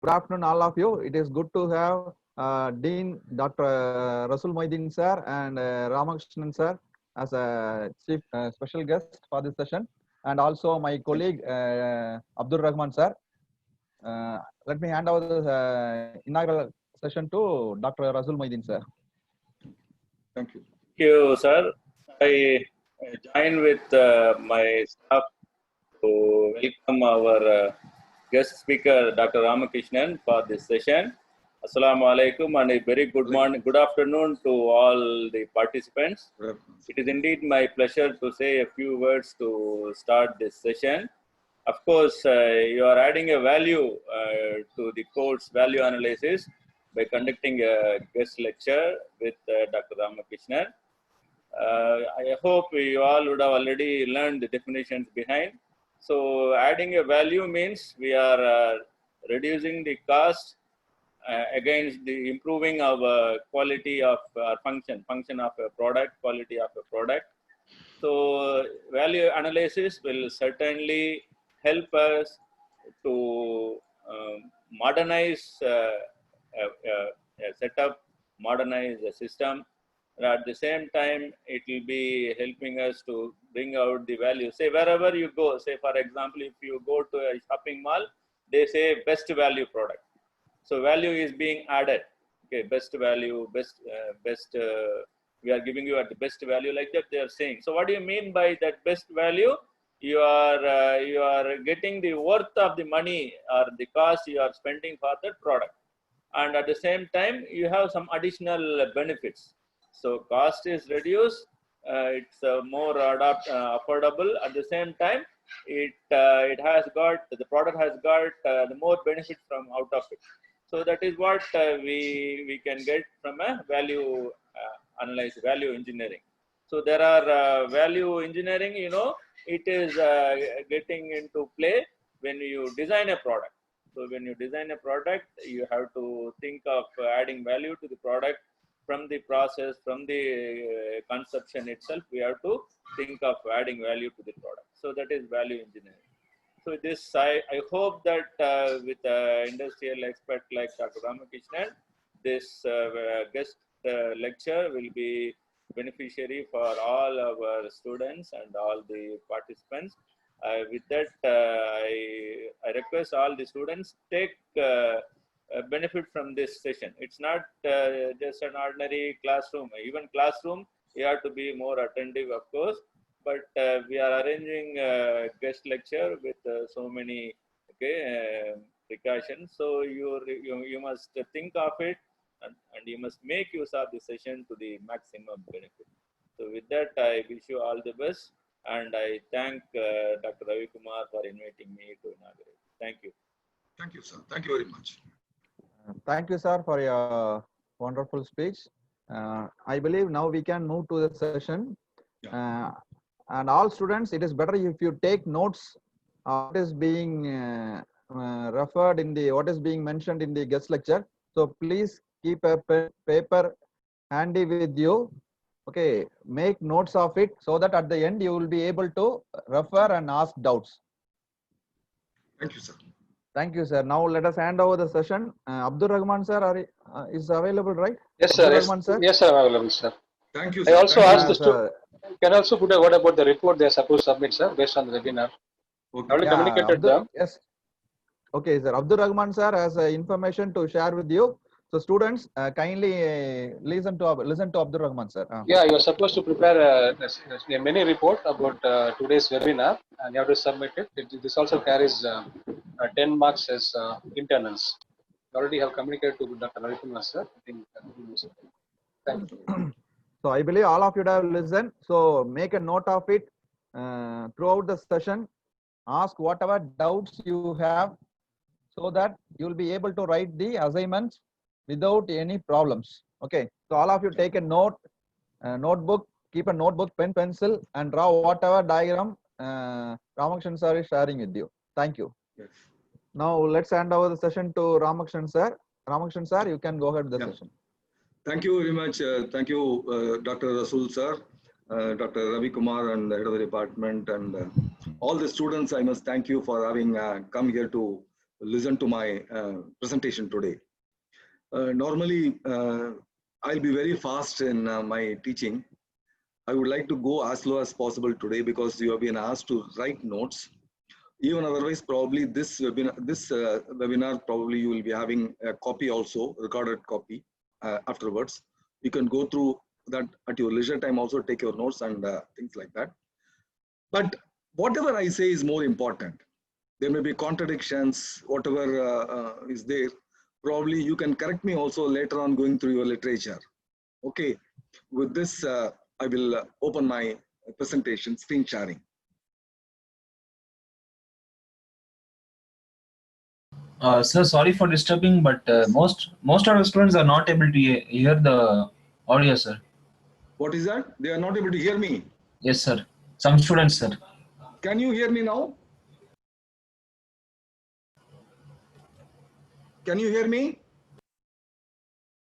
Good afternoon, all of you. It is good to have Dean Dr. Rasul Moidin sir and Ramakrishnan sir as a chief special guest for this session, and also my colleague Abdur Rahman sir. Let me hand over the inaugural session to Dr. Rasul Moidin sir. Thank you. Thank you, sir. I join with my staff to welcome our guest speaker, Dr. Ramakrishnan, for this session. Assalamu alaikum and a very good morning, good afternoon to all the participants. It is indeed my pleasure to say a few words to start this session. Of course, you are adding a value to the course value analysis by conducting a guest lecture with Dr. Ramakrishnan. I hope you all would have already learned the definitions behind. So adding a value means we are reducing the cost against the improving our quality of our function of a product, quality of a product. So value analysis will certainly help us to modernize a setup, modernize the system. At the same time, it will be helping us to bring out the value. Say wherever you go, say for example, if you go to a shopping mall, they say best value product. So value is being added. Okay, best value, we are giving you at the best value, like that they are saying. So what do you mean by that best value? You are getting the worth of the money or the cost you are spending for that product, and at the same time you have some additional benefits. So cost is reduced, it's more affordable. At the same time, it has got, the product has got the more benefit from out of it. So that is what we can get from a value analysis, value engineering. So there are value engineering, you know, it is getting into play when you design a product. So when you design a product, you have to think of adding value to the product from the process, from the conception itself. We have to think of adding value to the product. So that is value engineering. So this, I hope that with an industrial expert like Dr. Ramakrishnan, this guest lecture will be beneficiary for all our students and all the participants. With that, I request all the students take benefit from this session. It's not just an ordinary classroom. Even classroom, you have to be more attentive, of course. But we are arranging a guest lecture with so many precautions. So you must think of it, and you must make use of the session to the maximum benefit. So with that, I wish you all the best, and I thank Dr. Ravi Kumar for inviting me to inaugurate. Thank you. Thank you, sir. Thank you very much. Thank you, sir, for your wonderful speech. I believe now we can move to the session. Yeah. And all students, it is better if you take notes of what is being referred in the, what is being mentioned in the guest lecture. So please keep a paper handy with you. Okay, make notes of it so that at the end you will be able to refer and ask doubts. Thank you, sir. Thank you, sir. Now let us hand over the session. Abdur Rahman sir is available, right? Yes, sir. Abdur Rahman, sir? Yes, sir. I'm available, sir. Thank you, I sir. also Thank asked the student. Can also put a word about the report they are supposed to submit, sir, based on the webinar. Okay. I already communicated them. Yes. Okay, sir. Abdur Rahman sir has information to share with you. So students, kindly listen to Abdur Rahman sir. Yeah, you are supposed to prepare a mini report about today's webinar, and you have to submit it. This also carries 10 marks as internals. You already have communicated to Dr. Ravi Kumar, sir. I think. Thank you. So I believe all of you have listened. So make a note of it throughout the session. Ask whatever doubts you have, so that you will be able to write the assignments without any problems. Okay. So all of you take a notebook, keep a notebook, pen, pencil, and draw whatever diagram Ramakrishnan sir is sharing with you. Thank you. Yes. Now let's hand over the session to Ramakrishnan sir. Ramakrishnan sir, you can go ahead with the session. Thank you very much. Thank you, Dr. Rasul sir, Dr. Ravi Kumar and the head of the department, and all the students. I must thank you for having come here to listen to my presentation today. Normally, I'll be very fast in my teaching. I would like to go as slow as possible today because you have been asked to write notes. Even otherwise, probably this webinar, probably you will be having a copy also, recorded copy afterwards. You can go through that at your leisure time, also take your notes and things like that. But whatever I say is more important. There may be contradictions, whatever is there. Probably you can correct me also later on going through your literature. Okay, with this, I will open my presentation, screen sharing. Sir, sorry for disturbing, but most of the students are not able to hear the audio, sir. What is that? They are not able to hear me. Yes, sir. Some students, sir. Can you hear me now? Can you hear me?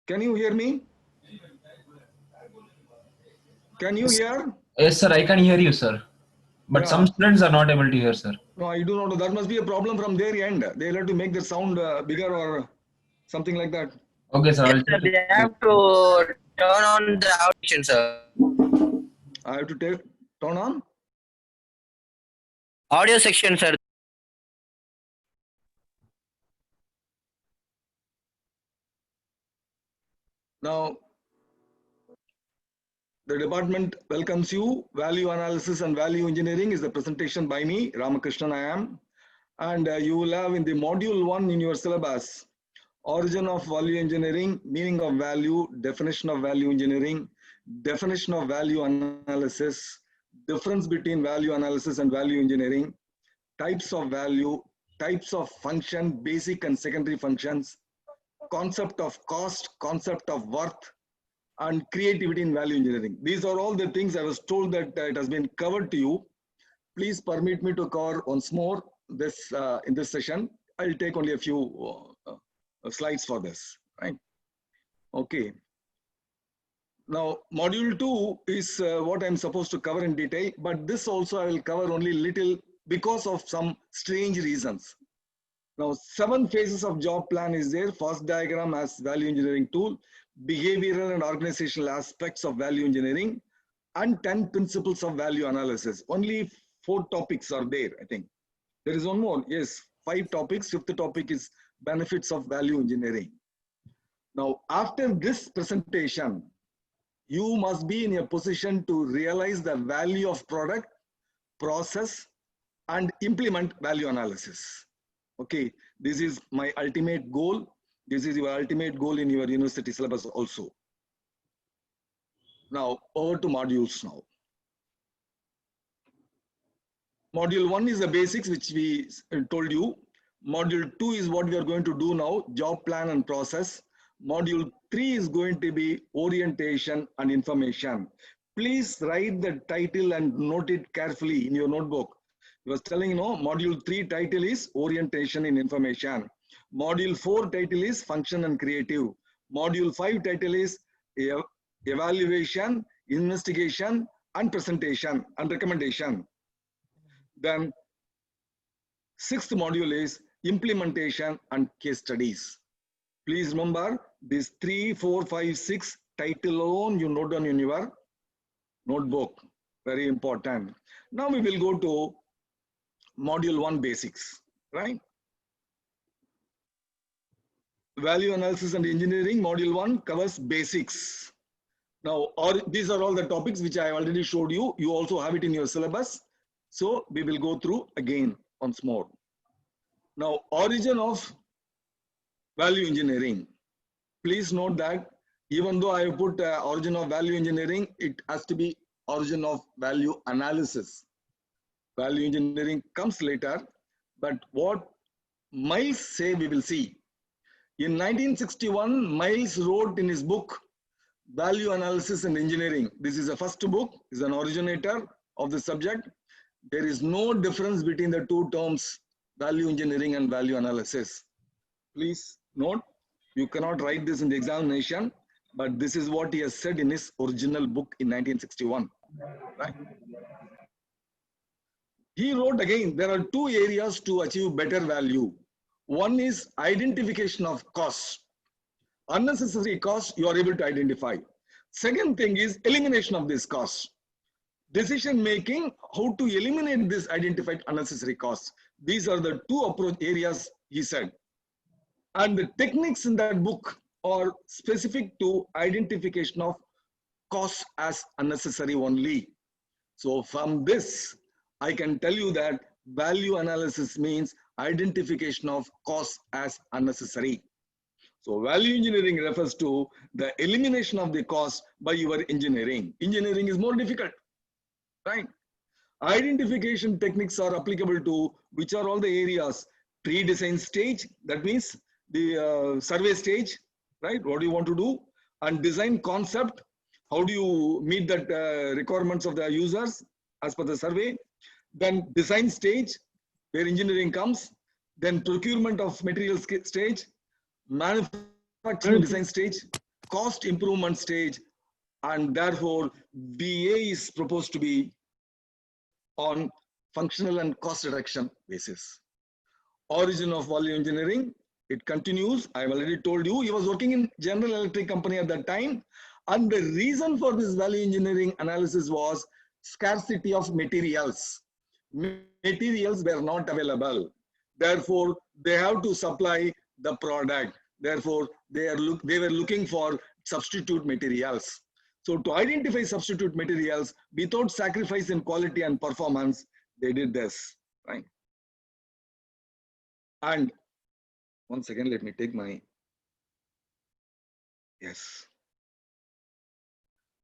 Can you hear me? Can you hear? Yes, sir. I can hear you, sir. But some students are not able to hear, sir. No, I do not know. That must be a problem from their end. They'll have to make the sound bigger or something like that. Okay, sir. Yes, sir, they have to turn on the audio, sir. I have to turn on. Audio section, sir. Now, the department welcomes you. Value analysis and value engineering is the presentation by me, Ramakrishnan I am. And you will have in the module 1 in your syllabus, origin of value engineering, meaning of value, definition of value engineering, definition of value analysis, difference between value analysis and value engineering, types of value, types of function, basic and secondary functions, concept of cost, concept of worth, and creativity in value engineering. These are all the things I was told that it has been covered to you. Please permit me to cover once more this in this session. I'll take only a few slides for this, right? Okay. Now, module 2 is what I'm supposed to cover in detail, but this also I will cover only little because of some strange reasons. Now, 7 phases of job plan is there. First diagram as value engineering tool, behavioral and organizational aspects of value engineering, and 10 principles of value analysis. Only 4 topics are there, I think. There is one more, yes, 5 topics. 5th topic is benefits of value engineering. Now, after this presentation, you must be in a position to realize the value of product, process, and implement value analysis. Okay, this is my ultimate goal. This is your ultimate goal in your university syllabus also. Now, over to modules now. Module 1 is the basics, which we told you. Module 2 is what we are going to do now, job plan and process. Module 3 is going to be orientation and information. Please write the title and note it carefully in your notebook. I was telling you, module 3 title is orientation in information. Module 4 title is function and creative. Module 5 title is evaluation, investigation, and presentation and recommendation. Then 6th module is implementation and case studies. Please remember these 3, 4, 5, 6 title alone you note down in your notebook. Very important. Now we will go to module 1 basics, right? Value analysis and engineering, module 1 covers basics. Now, these are all the topics which I already showed you. You also have it in your syllabus. So we will go through again once more. Now, origin of value engineering. Please note that even though I have put origin of value engineering, it has to be origin of value analysis. Value engineering comes later, but what Miles say we will see. In 1961, Miles wrote in his book, Value Analysis and Engineering. This is the first book, is an originator of the subject. There is no difference between the two terms, value engineering and value analysis. Please note, you cannot write this in the examination, but this is what he has said in his original book in 1961. Right? He wrote again, there are 2 areas to achieve better value. One is identification of costs. Unnecessary costs you are able to identify. Second thing is elimination of these costs. Decision making, how to eliminate this identified unnecessary costs. These are the two approach areas he said. And the techniques in that book are specific to identification of costs as unnecessary only. So from this, I can tell you that value analysis means identification of costs as unnecessary. So value engineering refers to the elimination of the cost by your engineering. Engineering is more difficult, right? Identification techniques are applicable to which are all the areas? Pre-design stage, that means the survey stage, right? What do you want to do? And design concept, how do you meet that requirements of the users as per the survey? Then design stage, where engineering comes. Then procurement of materials stage, manufacturing design stage, cost improvement stage, and therefore VA is proposed to be on functional and cost reduction basis. Origin of value engineering, it continues. I've already told you, he was working in General Electric company at that time. And the reason for this value engineering analysis was scarcity of materials. Materials were not available. Therefore, they have to supply the product. Therefore, they were looking for substitute materials. So to identify substitute materials without sacrifice in quality and performance, they did this, right? And one second, let me take my, yes.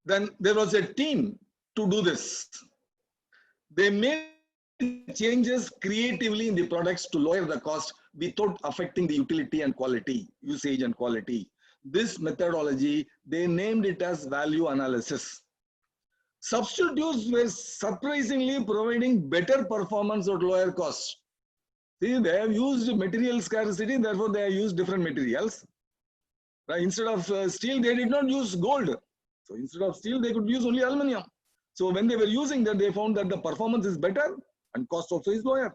Then there was a team to do this. They made changes creatively in the products to lower the cost without affecting the utility and quality, usage and quality. This methodology, they named it as value analysis. Substitutes were surprisingly providing better performance at lower cost. See, they have used material scarcity, therefore they have used different materials. Right? Instead of steel, they did not use gold. So instead of steel, they could use only aluminum. So when they were using that, they found that the performance is better and cost also is lower.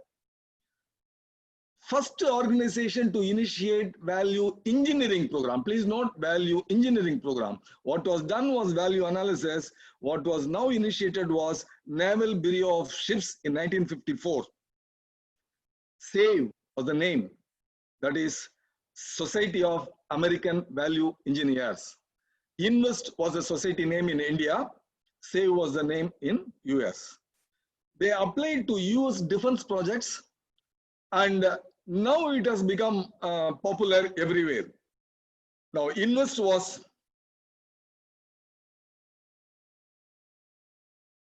First organization to initiate value engineering program. Please note value engineering program. What was done was value analysis. What was now initiated was Naval Bureau of Ships in 1954. SAVE was the name. That is Society of American Value Engineers. Invest was a society name in India. SAVE was the name in US. They applied to US defense projects, and now it has become popular everywhere. Now, Invest was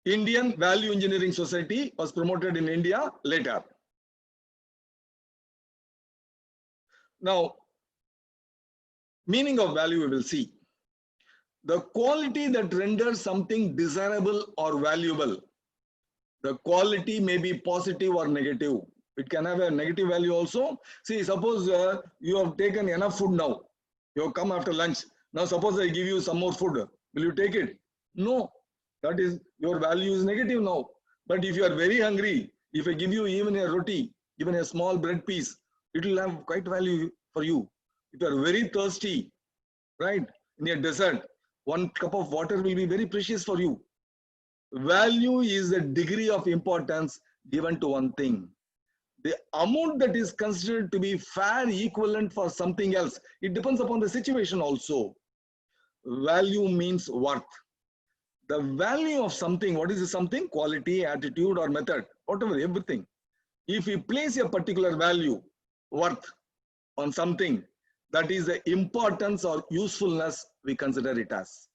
Indian Value Engineering Society, was promoted in India later. Now, meaning of value we will see. The quality that renders something desirable or valuable. The quality may be positive or negative. It can have a negative value also. See, suppose you have taken enough food now. You have come after lunch. Now suppose I give you some more food. Will you take it? No. That is, your value is negative now. But if you are very hungry, if I give you even a roti, even a small bread piece, it will have quite value for you. If you are very thirsty, right, in a desert, one cup of water will be very precious for you. Value is the degree of importance given to one thing. The amount that is considered to be fair equivalent for something else, it depends upon the situation also. Value means worth. The value of something, what is the something? Quality, attitude or method, whatever, everything. If we place a particular value, worth on something, that is the importance or usefulness we consider it as,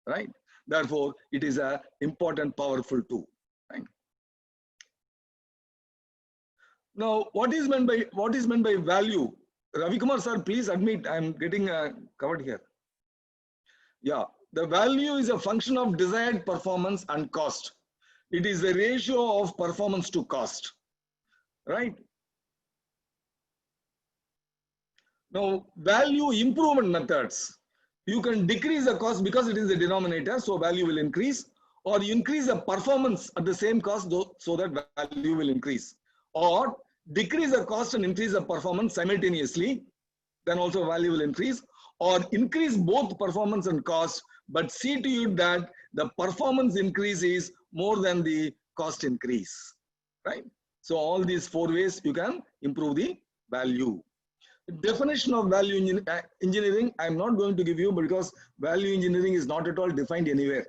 right? Therefore, it is a important, powerful tool, right? Now, what is meant by value? Ravi Kumar sir, please admit I am getting covered here. Yeah, the value is a function of desired performance and cost. It is the ratio of performance to cost, right? Now, value improvement methods. You can decrease the cost because it is a denominator, so value will increase, or you increase the performance at the same cost so that value will increase, or decrease the cost and increase the performance simultaneously, then also value will increase, or increase both performance and cost, but see to it that the performance increase is more than the cost increase, right? So all these 4 ways you can improve the value. Definition of value engineering, I'm not going to give you because value engineering is not at all defined anywhere,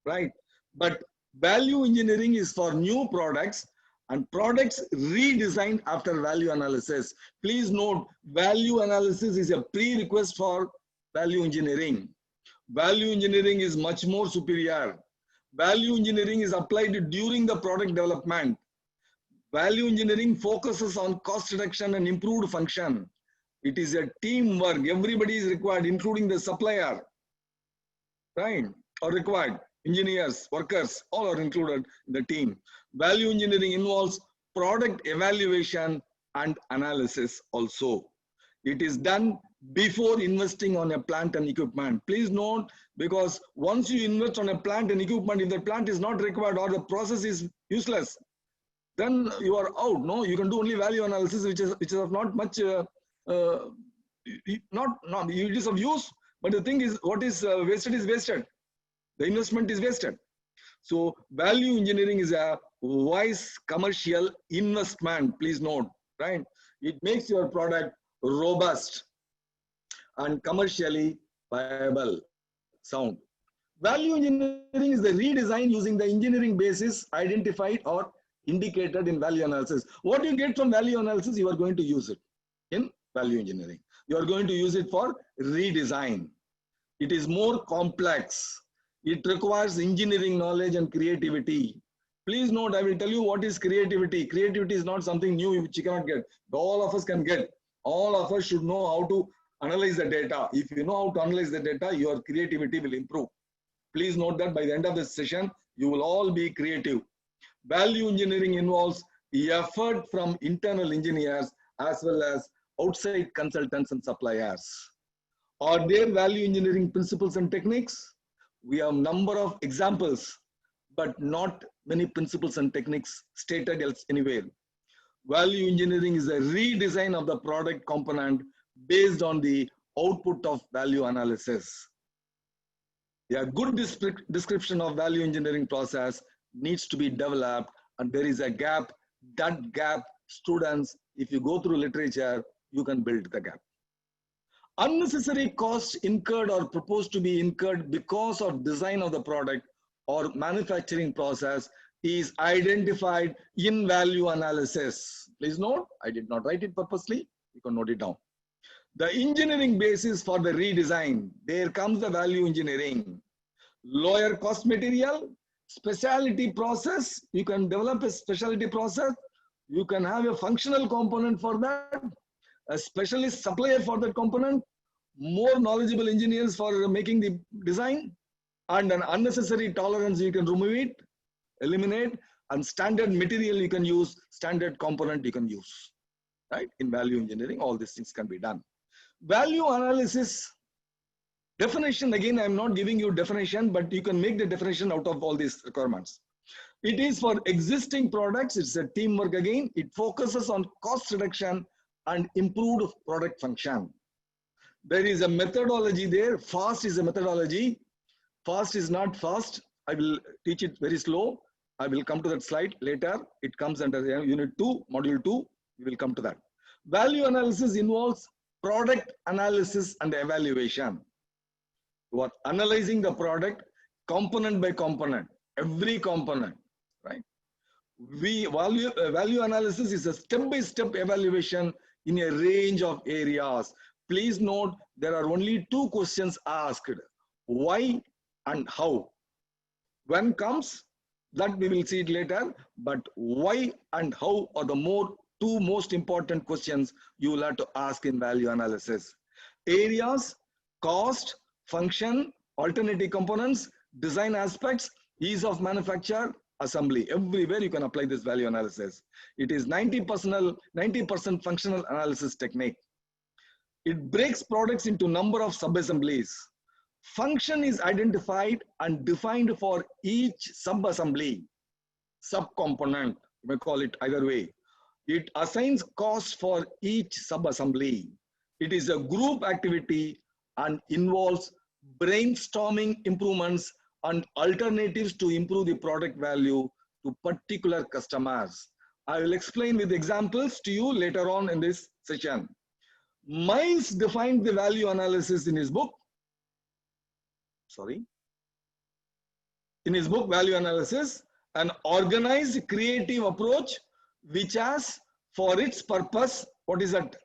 right? But value engineering is for new products and products redesigned after value analysis. Please note, value analysis is a prerequisite for value engineering. Value engineering is much more superior. Value engineering is applied during the product development. Value engineering focuses on cost reduction and improved function. It is a teamwork. Everybody is required, including the supplier, right? Or required. Engineers, workers, all are included in the team. Value engineering involves product evaluation and analysis also. It is done before investing on a plant and equipment. Please note, because once you invest on a plant and equipment, if the plant is not required or the process is useless, then you are out. No, you can do only value analysis, which is of not much, it is of use. But the thing is, what is wasted is wasted. The investment is wasted. So value engineering is a wise commercial investment. Please note, right? It makes your product robust and commercially viable, sound. Value engineering is the redesign using the engineering basis identified or indicated in value analysis. What you get from value analysis, you are going to use it in value engineering. You are going to use it for redesign. It is more complex. It requires engineering knowledge and creativity. Please note, I will tell you what is creativity. Creativity is not something new which you cannot get. All of us can get. All of us should know how to analyze the data. If you know how to analyze the data, your creativity will improve. Please note that by the end of this session, you will all be creative. Value engineering involves the effort from internal engineers as well as outside consultants and suppliers. Are there value engineering principles and techniques? We have a number of examples, but not many principles and techniques stated else anywhere. Value engineering is a redesign of the product component based on the output of value analysis. A good description of value engineering process needs to be developed, and there is a gap. That gap, students, if you go through literature, you can build the gap. Unnecessary costs incurred or proposed to be incurred because of design of the product or manufacturing process is identified in value analysis. Please note, I did not write it purposely. You can note it down. The engineering basis for the redesign, there comes the value engineering. Lower cost material, specialty process, you can develop a specialty process. You can have a functional component for that, a specialist supplier for that component, more knowledgeable engineers for making the design, and an unnecessary tolerance you can remove it, eliminate, and standard material you can use, standard component you can use, right? In value engineering, all these things can be done. Value analysis, definition, again, I'm not giving you definition, but you can make the definition out of all these requirements. It is for existing products, it's a teamwork again. It focuses on cost reduction and improved product function. There is a methodology there. FAST is a methodology. FAST is not fast. I will teach it very slow. I will come to that slide later. It comes under unit 2, module 2. We will come to that. Value analysis involves product analysis and evaluation. You are analyzing the product component by component, every component, right? Value analysis is a step-by-step evaluation in a range of areas. Please note, there are only 2 questions asked: why and how. When comes, that we will see it later, but why and how are the 2 most important questions you will have to ask in value analysis. Areas, cost, function, alternative components, design aspects, ease of manufacture, assembly. Everywhere you can apply this value analysis. It is 90% functional analysis technique. It breaks products into number of sub-assemblies. Function is identified and defined for each sub-assembly, sub-component, you may call it either way. It assigns costs for each sub-assembly. It is a group activity and involves brainstorming improvements and alternatives to improve the product value to particular customers. I will explain with examples to you later on in this session. Miles defined the value analysis in his book. In his book, Value Analysis, an organized creative approach which has for its purpose, what is that?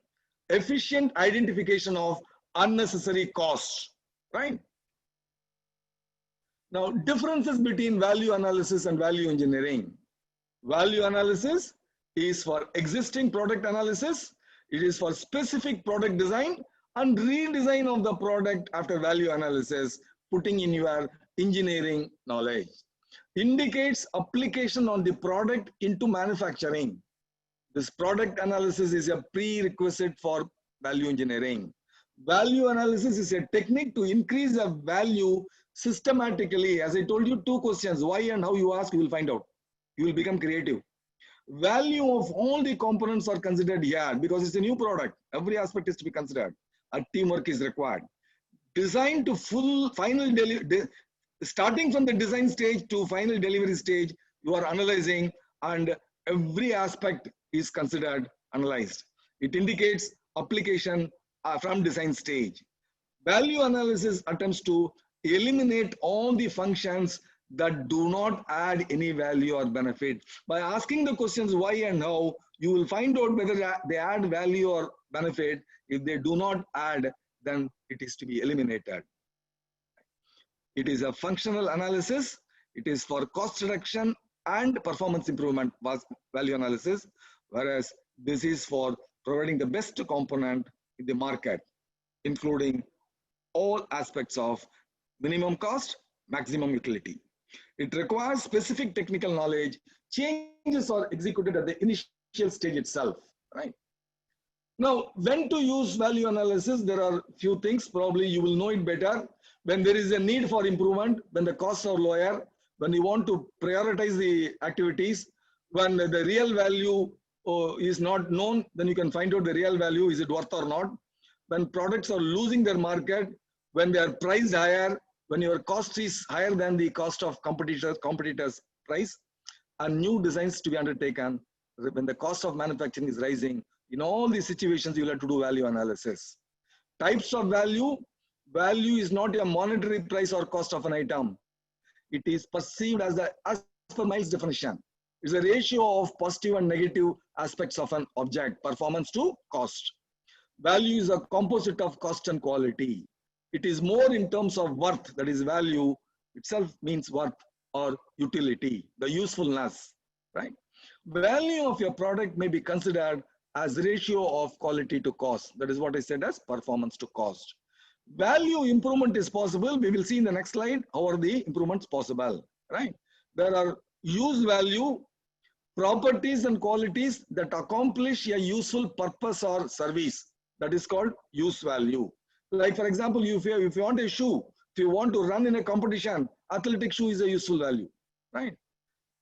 Efficient identification of unnecessary costs, right? Now, differences between value analysis and value engineering. Value analysis is for existing product analysis. It is for specific product design and redesign of the product after value analysis, putting in your engineering knowledge. Indicates application on the product into manufacturing. This product analysis is a prerequisite for value engineering. Value analysis is a technique to increase the value systematically. As I told you, 2 questions, why and how you ask, you will find out. You will become creative. Value of all the components are considered here because it's a new product. Every aspect is to be considered. A teamwork is required. Design to final delivery, starting from the design stage to final delivery stage, you are analyzing and every aspect is considered, analyzed. It indicates application from design stage. Value analysis attempts to eliminate all the functions that do not add any value or benefit. By asking the questions why and how, you will find out whether they add value or benefit. If they do not add, then it is to be eliminated. It is a functional analysis. It is for cost reduction and performance improvement value analysis, whereas this is for providing the best component in the market, including all aspects of minimum cost, maximum utility. It requires specific technical knowledge. Changes are executed at the initial stage itself, right? Now, when to use value analysis, there are few things, probably you will know it better. When there is a need for improvement, when the costs are lower, when you want to prioritize the activities, when the real value is not known, then you can find out the real value, is it worth or not. When products are losing their market, when they are priced higher, when your cost is higher than the cost of competitors' price, and new designs to be undertaken, when the cost of manufacturing is rising, in all these situations, you will have to do value analysis. Types of value. Value is not a monetary price or cost of an item. It is perceived as per Miles' definition. It's a ratio of positive and negative aspects of an object, performance to cost. Value is a composite of cost and quality. It is more in terms of worth, that is value itself means worth or utility, the usefulness, right? Value of your product may be considered as ratio of quality to cost. That is what I said as performance to cost. Value improvement is possible. We will see in the next slide how are the improvements possible, right? There are use value, properties and qualities that accomplish a useful purpose or service. That is called use value. Like for example, if you want a shoe, if you want to run in a competition, athletic shoe is a useful value, right?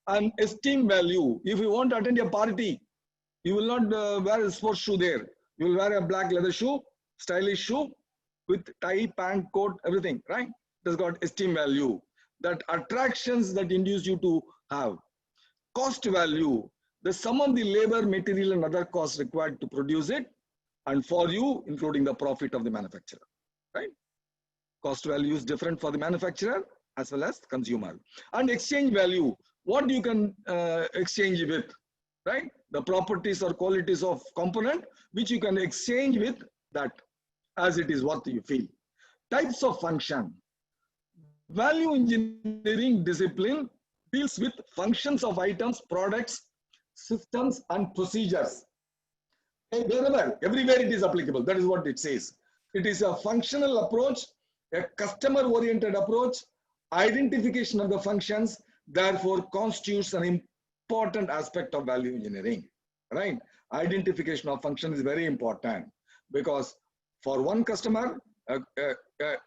And esteem value. If you want to attend a party, you will not wear a sports shoe there. You will wear a black leather shoe, stylish shoe with tie, pant, coat, everything, right? It has got esteem value. That attractions that induce you to have. Cost value. The sum of the labor, material and other costs required to produce it, and for you, including the profit of the manufacturer, right? Cost value is different for the manufacturer as well as consumer. And exchange value, what you can exchange with, right? The properties or qualities of component, which you can exchange with that as it is worth you feel. Types of function. Value engineering discipline deals with functions of items, products, systems, and procedures. Everywhere it is applicable. That is what it says. It is a functional approach, a customer-oriented approach, identification of the functions, therefore constitutes an important aspect of value engineering, right? Identification of function is very important because for one customer,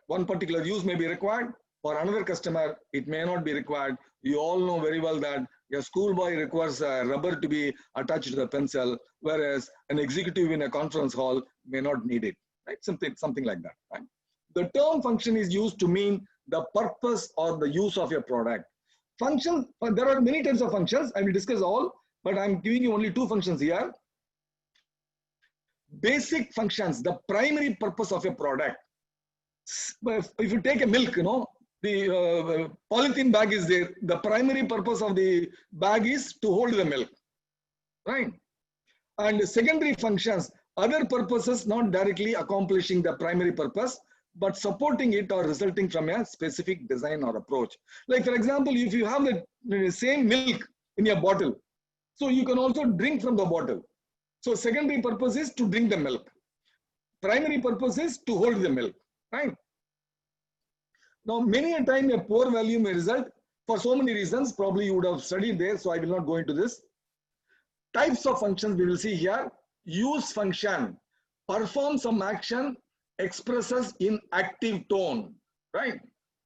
one particular use may be required. For another customer, it may not be required. You all know very well that A schoolboy requires a rubber to be attached to the pencil, whereas an executive in a conference hall may not need it, right? Something like that, right? The term function is used to mean the purpose or the use of a product. Function, there are many types of functions. I will discuss all, but I'm giving you only two functions here. Basic functions, the primary purpose of a product. If you take a milk, the polythene bag is there. The primary purpose of the bag is to hold the milk, right? And secondary functions, other purposes not directly accomplishing the primary purpose, but supporting it or resulting from a specific design or approach. Like for example, if you have the same milk in a bottle, so you can also drink from the bottle. So secondary purpose is to drink the milk. Primary purpose is to hold the milk, right? Now, many a time a poor value may result for so many reasons. Probably you would have studied there, so I will not go into this. Types of functions we will see here. Use function, perform some action, expresses in active tone, right?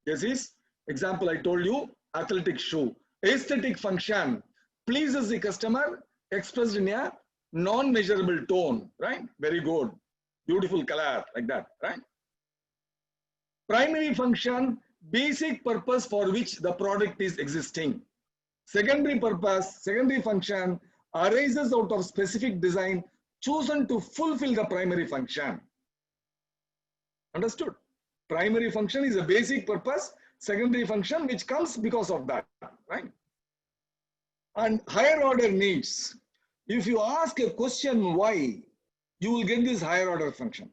This is example I told you, athletic shoe. Aesthetic function, pleases the customer, expressed in a non-measurable tone, right? Very good, beautiful color, like that, right? Primary function, basic purpose for which the product is existing. Secondary purpose, secondary function, arises out of specific design chosen to fulfill the primary function. Understood? Primary function is a basic purpose, secondary function which comes because of that, right? And higher order needs. If you ask a question why, you will get this higher order function,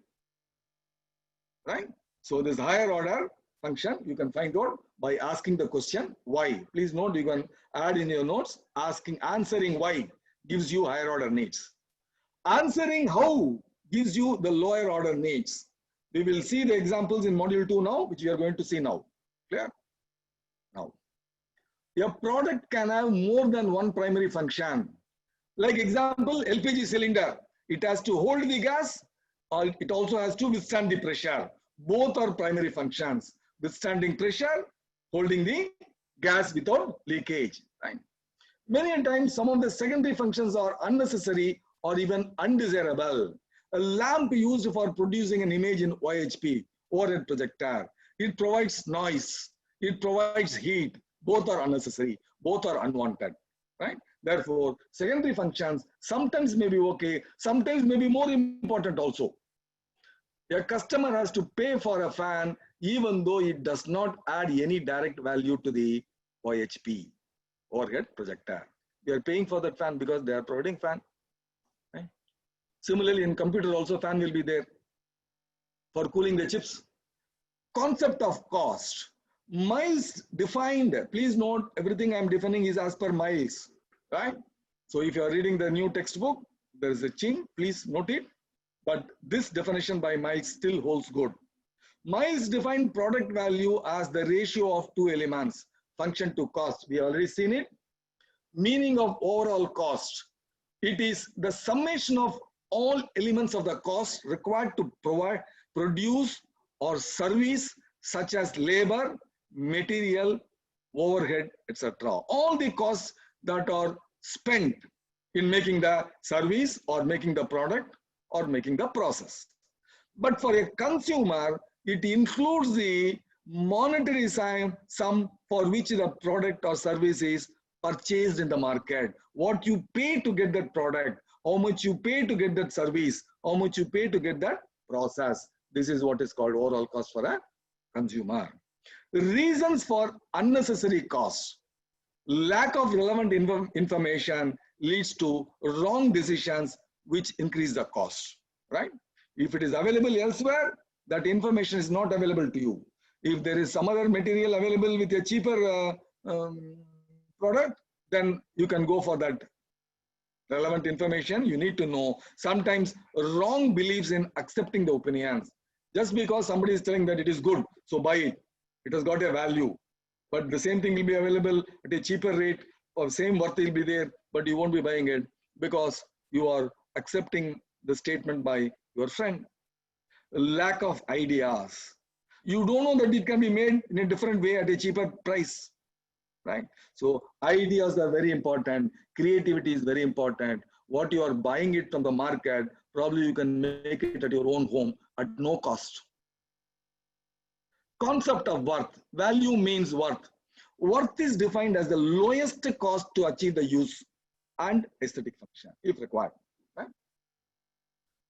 right? So this higher order function, you can find out by asking the question why. Please note, you can add in your notes, answering why gives you higher order needs. Answering how gives you the lower order needs. We will see the examples in module 2 now, which we are going to see now. Clear? Now, a product can have more than one primary function. Like example, LPG cylinder. It has to hold the gas, or it also has to withstand the pressure. Both are primary functions. Withstanding pressure, holding the gas without leakage, right? Many times, some of the secondary functions are unnecessary or even undesirable. A lamp used for producing an image in OHP, overhead projector. It provides noise. It provides heat. Both are unnecessary. Both are unwanted, right? Therefore, secondary functions sometimes may be okay, sometimes may be more important also. A customer has to pay for a fan even though it does not add any direct value to the OHP, overhead projector. They are paying for that fan because they are providing fan. Right? Similarly, in computer also fan will be there for cooling the chips. Concept of cost. Miles defined. Please note, everything I am defining is as per miles. Right? So if you are reading the new textbook, there is a change. Please note it. But this definition by Miles still holds good. Miles defined product value as the ratio of two elements, function to cost. We have already seen it. Meaning of overall cost. It is the summation of all elements of the cost required to produce or service such as labor, material, overhead, etc. All the costs that are spent in making the service or making the product or making the process. But for a consumer, it includes the monetary sum for which the product or service is purchased in the market. What you pay to get that product, how much you pay to get that service, how much you pay to get that process. This is what is called overall cost for a consumer. The reasons for unnecessary costs. Lack of relevant information leads to wrong decisions which increase the cost, right? If it is available elsewhere, that information is not available to you. If there is some other material available with a cheaper product, then you can go for that relevant information. You need to know. Sometimes wrong beliefs in accepting the opinions. Just because somebody is telling that it is good, so buy it. It has got a value. But the same thing will be available at a cheaper rate, or same worth will be there, but you won't be buying it because you are accepting the statement by your friend. Lack of ideas. You don't know that it can be made in a different way at a cheaper price. right? So ideas are very important. Creativity is very important. What you are buying it from the market, probably you can make it at your own home at no cost. Concept of worth. Value means worth. Worth is defined as the lowest cost to achieve the use and aesthetic function if required. Right?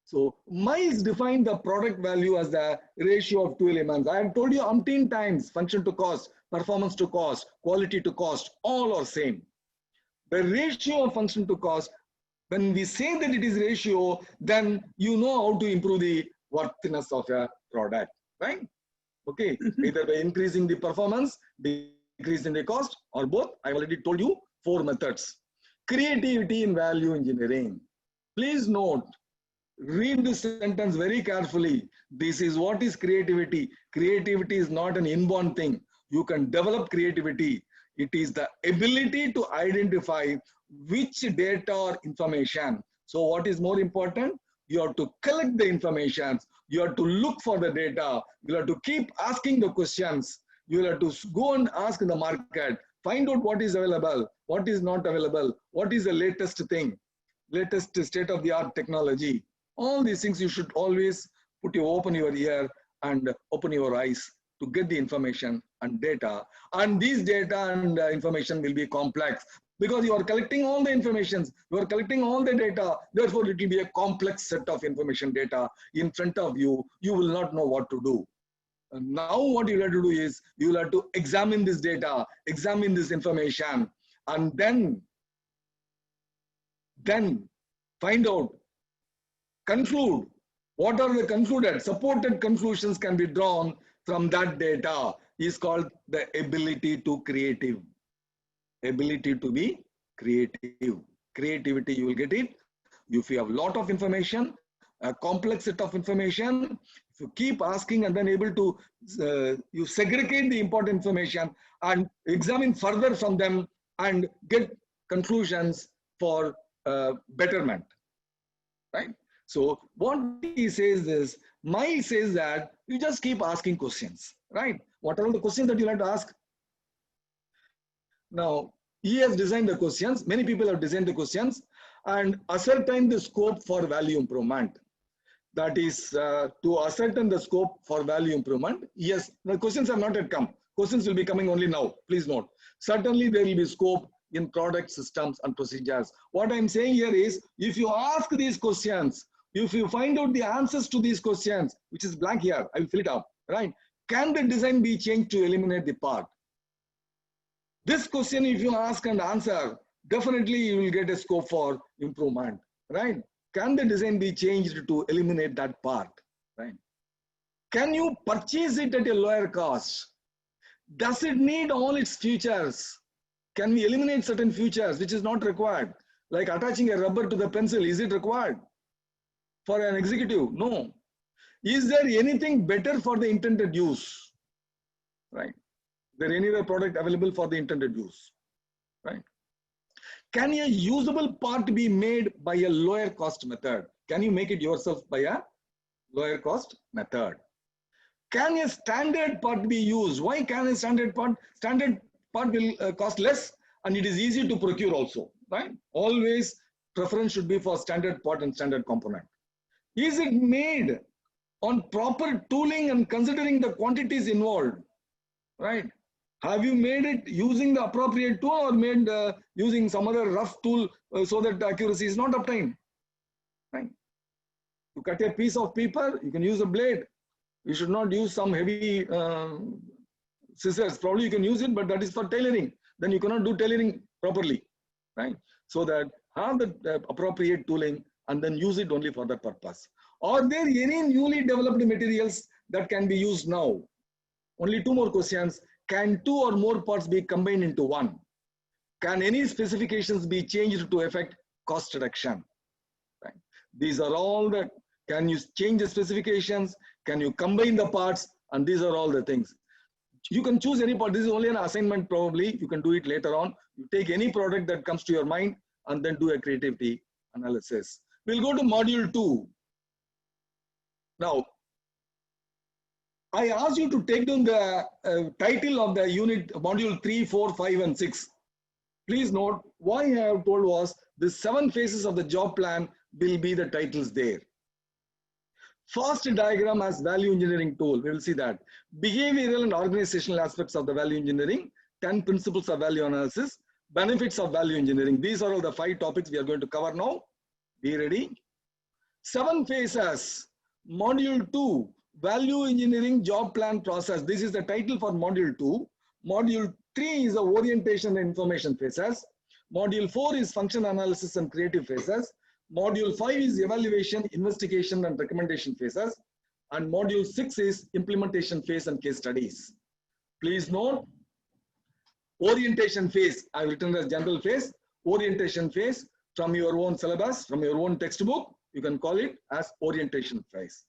So MICE defined the product value as the ratio of two elements. I have told you umpteen times, function to cost, performance to cost, quality to cost, all are same. The ratio of function to cost, when we say that it is ratio, then you know how to improve the worthiness of a product, right? Okay, either by increasing the performance, decreasing the cost, or both. I already told you 4 methods. Creativity in value engineering. Please note, read this sentence very carefully. This is what is creativity. Creativity is not an inborn thing. You can develop creativity. It is the ability to identify which data or information. So what is more important? You have to collect the information. You have to look for the data. You have to keep asking the questions. You have to go and ask in the market, find out what is available, what is not available, what is the latest thing, latest state-of-the-art technology. All these things you should always open your ear and open your eyes to get the information and data. And these data and information will be complex because you are collecting all the informations, you are collecting all the data. Therefore, it will be a complex set of information data in front of you. You will not know what to do. And now what you have to do is you will have to examine this data, examine this information, and then find out, conclude. What are the concluded? Supported conclusions can be drawn from that data. Is called the ability to creative. Ability to be creative. Creativity, you will get it. If you have a lot of information, a complex set of information, if you keep asking and then able to, you segregate the important information and examine further from them and get conclusions for betterment, right? So what he says is, MICE says that you just keep asking questions, right? What are the questions that you like to ask? Now, he has designed the questions. Many people have designed the questions and ascertain the scope for value improvement. That is to ascertain the scope for value improvement. Yes, the questions have not yet come. Questions will be coming only now. Please note. Certainly there will be scope in product systems and procedures. What I'm saying here is, if you ask these questions, if you find out the answers to these questions, which is blank here, I will fill it up, right? Can the design be changed to eliminate the part? This question, if you ask and answer, definitely you will get a scope for improvement, right? Can the design be changed to eliminate that part, right? Can you purchase it at a lower cost? Does it need all its features? Can we eliminate certain features which is not required? Like attaching a rubber to the pencil, is it required for an executive? No. Is there anything better for the intended use, right? Is there any other product available for the intended use, right? Can a usable part be made by a lower cost method? Can you make it yourself by a lower cost method? Can a standard part be used? Why can a standard part? Standard part will cost less and it is easy to procure also, right? Always preference should be for standard part and standard component. Is it made on proper tooling and considering the quantities involved, right? Have you made it using the appropriate tool or made using some other rough tool so that the accuracy is not obtained, right? To cut a piece of paper, you can use a blade. You should not use some heavy scissors. Probably you can use it, but that is for tailoring. Then you cannot do tailoring properly, right? So that have the appropriate tooling and then use it only for that purpose. Are there any newly developed materials that can be used now? Only 2 more questions. Can 2 or more parts be combined into one? Can any specifications be changed to affect cost reduction? Right. These are all the, can you change the specifications? Can you combine the parts? And these are all the things. You can choose any part. This is only an assignment probably. You can do it later on. You take any product that comes to your mind and then do a creativity analysis. We'll go to module 2. Now, I asked you to take down the title of the unit module 3, 4, 5 and 6. Please note why I have told was the 7 phases of the job plan will be the titles there. First diagram as value engineering tool, we will see that. Behavioral and organizational aspects of the value engineering, 10 principles of value analysis, benefits of value engineering. These are all the 5 topics we are going to cover now. Be ready. 7 phases, module 2, value engineering job plan process. This is the title for module 2. Module 3 is the orientation and information phases. Module 4 is function analysis and creative phases. Module 5 is evaluation, investigation and recommendation phases. And module 6 is implementation phase and case studies. Please note, orientation phase, I have written as general phase. Orientation phase from your own syllabus, from your own textbook, you can call it as orientation phase.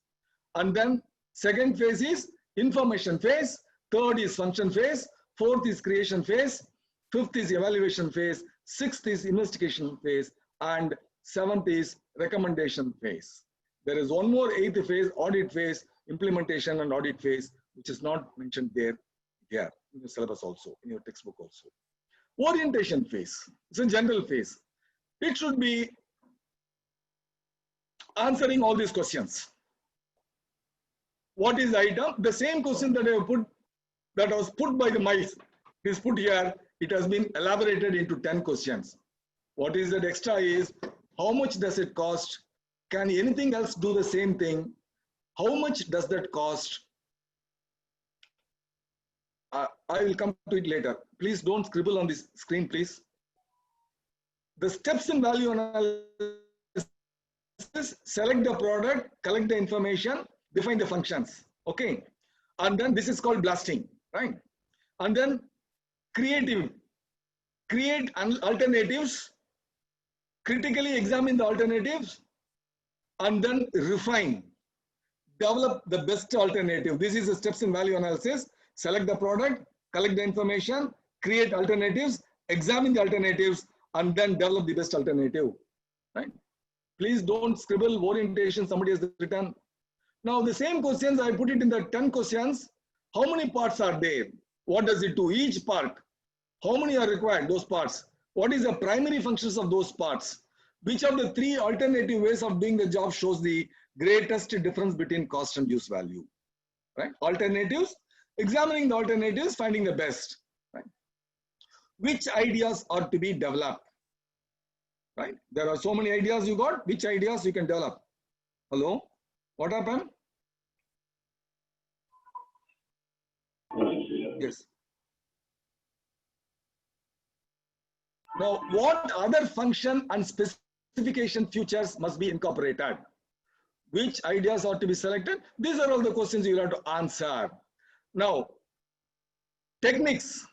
And then second phase is information phase. Third is function phase. Fourth is creation phase. Fifth is evaluation phase. Sixth is investigation phase. And seventh is recommendation phase. There is one more 8th phase, audit phase, implementation and audit phase, which is not mentioned there here in your syllabus also, in your textbook also. Orientation phase, it's a general phase. It should be answering all these questions. What is the item? The same question that I have put, that was put by the mice, is put here. It has been elaborated into 10 questions. What is that extra is, how much does it cost? Can anything else do the same thing? How much does that cost? I will come to it later. Please don't scribble on this screen, please. The steps in value analysis: select the product, collect the information, define the functions. Okay. And then this is called blasting, right? And then creative, create alternatives, critically examine the alternatives, and then refine, develop the best alternative. This is the steps in value analysis. Select the product, collect the information, create alternatives, examine the alternatives, and then develop the best alternative, right? Please don't scribble orientation, somebody has written. Now the same questions, I put it in the 10 questions. How many parts are there? What does it do? Each part, how many are required, those parts? What is the primary functions of those parts? Which of the 3 alternative ways of doing the job shows the greatest difference between cost and use value, right? Alternatives, examining the alternatives, finding the best, right? Which ideas are to be developed, right? There are so many ideas you got, which ideas you can develop? Hello, what happened? Yes. Now, what other function and specification features must be incorporated? Which ideas are to be selected? These are all the questions you have to answer. Now, techniques,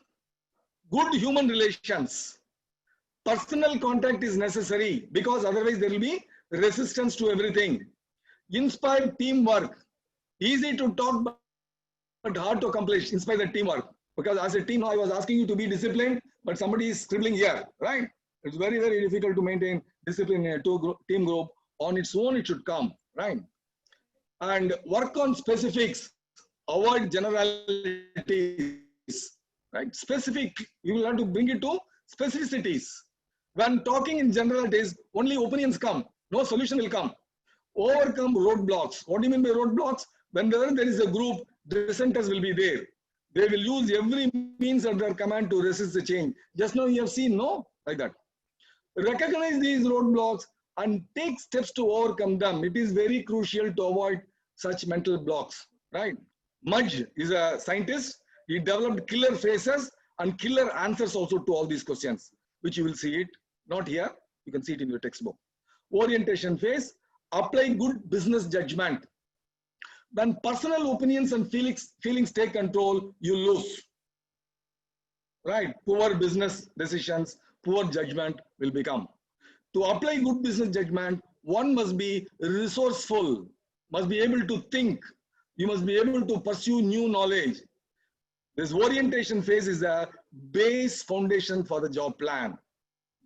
good human relations, personal contact is necessary because otherwise there will be resistance to everything. Inspire teamwork, easy to talk but hard to accomplish. Inspire the teamwork, because as a team I was asking you to be disciplined, but somebody is scribbling here, right? It's very, very difficult to maintain discipline in a team group. On its own it should come, right? And work on specifics, avoid generalities, right? Specific, you will have to bring it to specificities. When talking in generalities, only opinions come, no solution will come. Overcome roadblocks. What do you mean by roadblocks? Whenever there is a group, dissenters will be there. They will use every means at their command to resist the change. Just now you have seen, no? Like that. Recognize these roadblocks and take steps to overcome them. It is very crucial to avoid such mental blocks, right? Mudge is a scientist. He developed killer phrases and killer answers also to all these questions, which you will see it, not here. You can see it in your textbook. Orientation phase, apply good business judgment. When personal opinions and feelings take control, you lose, right? Poor business decisions, poor judgment will become. To apply good business judgment, one must be resourceful, must be able to think. You must be able to pursue new knowledge. This orientation phase is a base foundation for the job plan.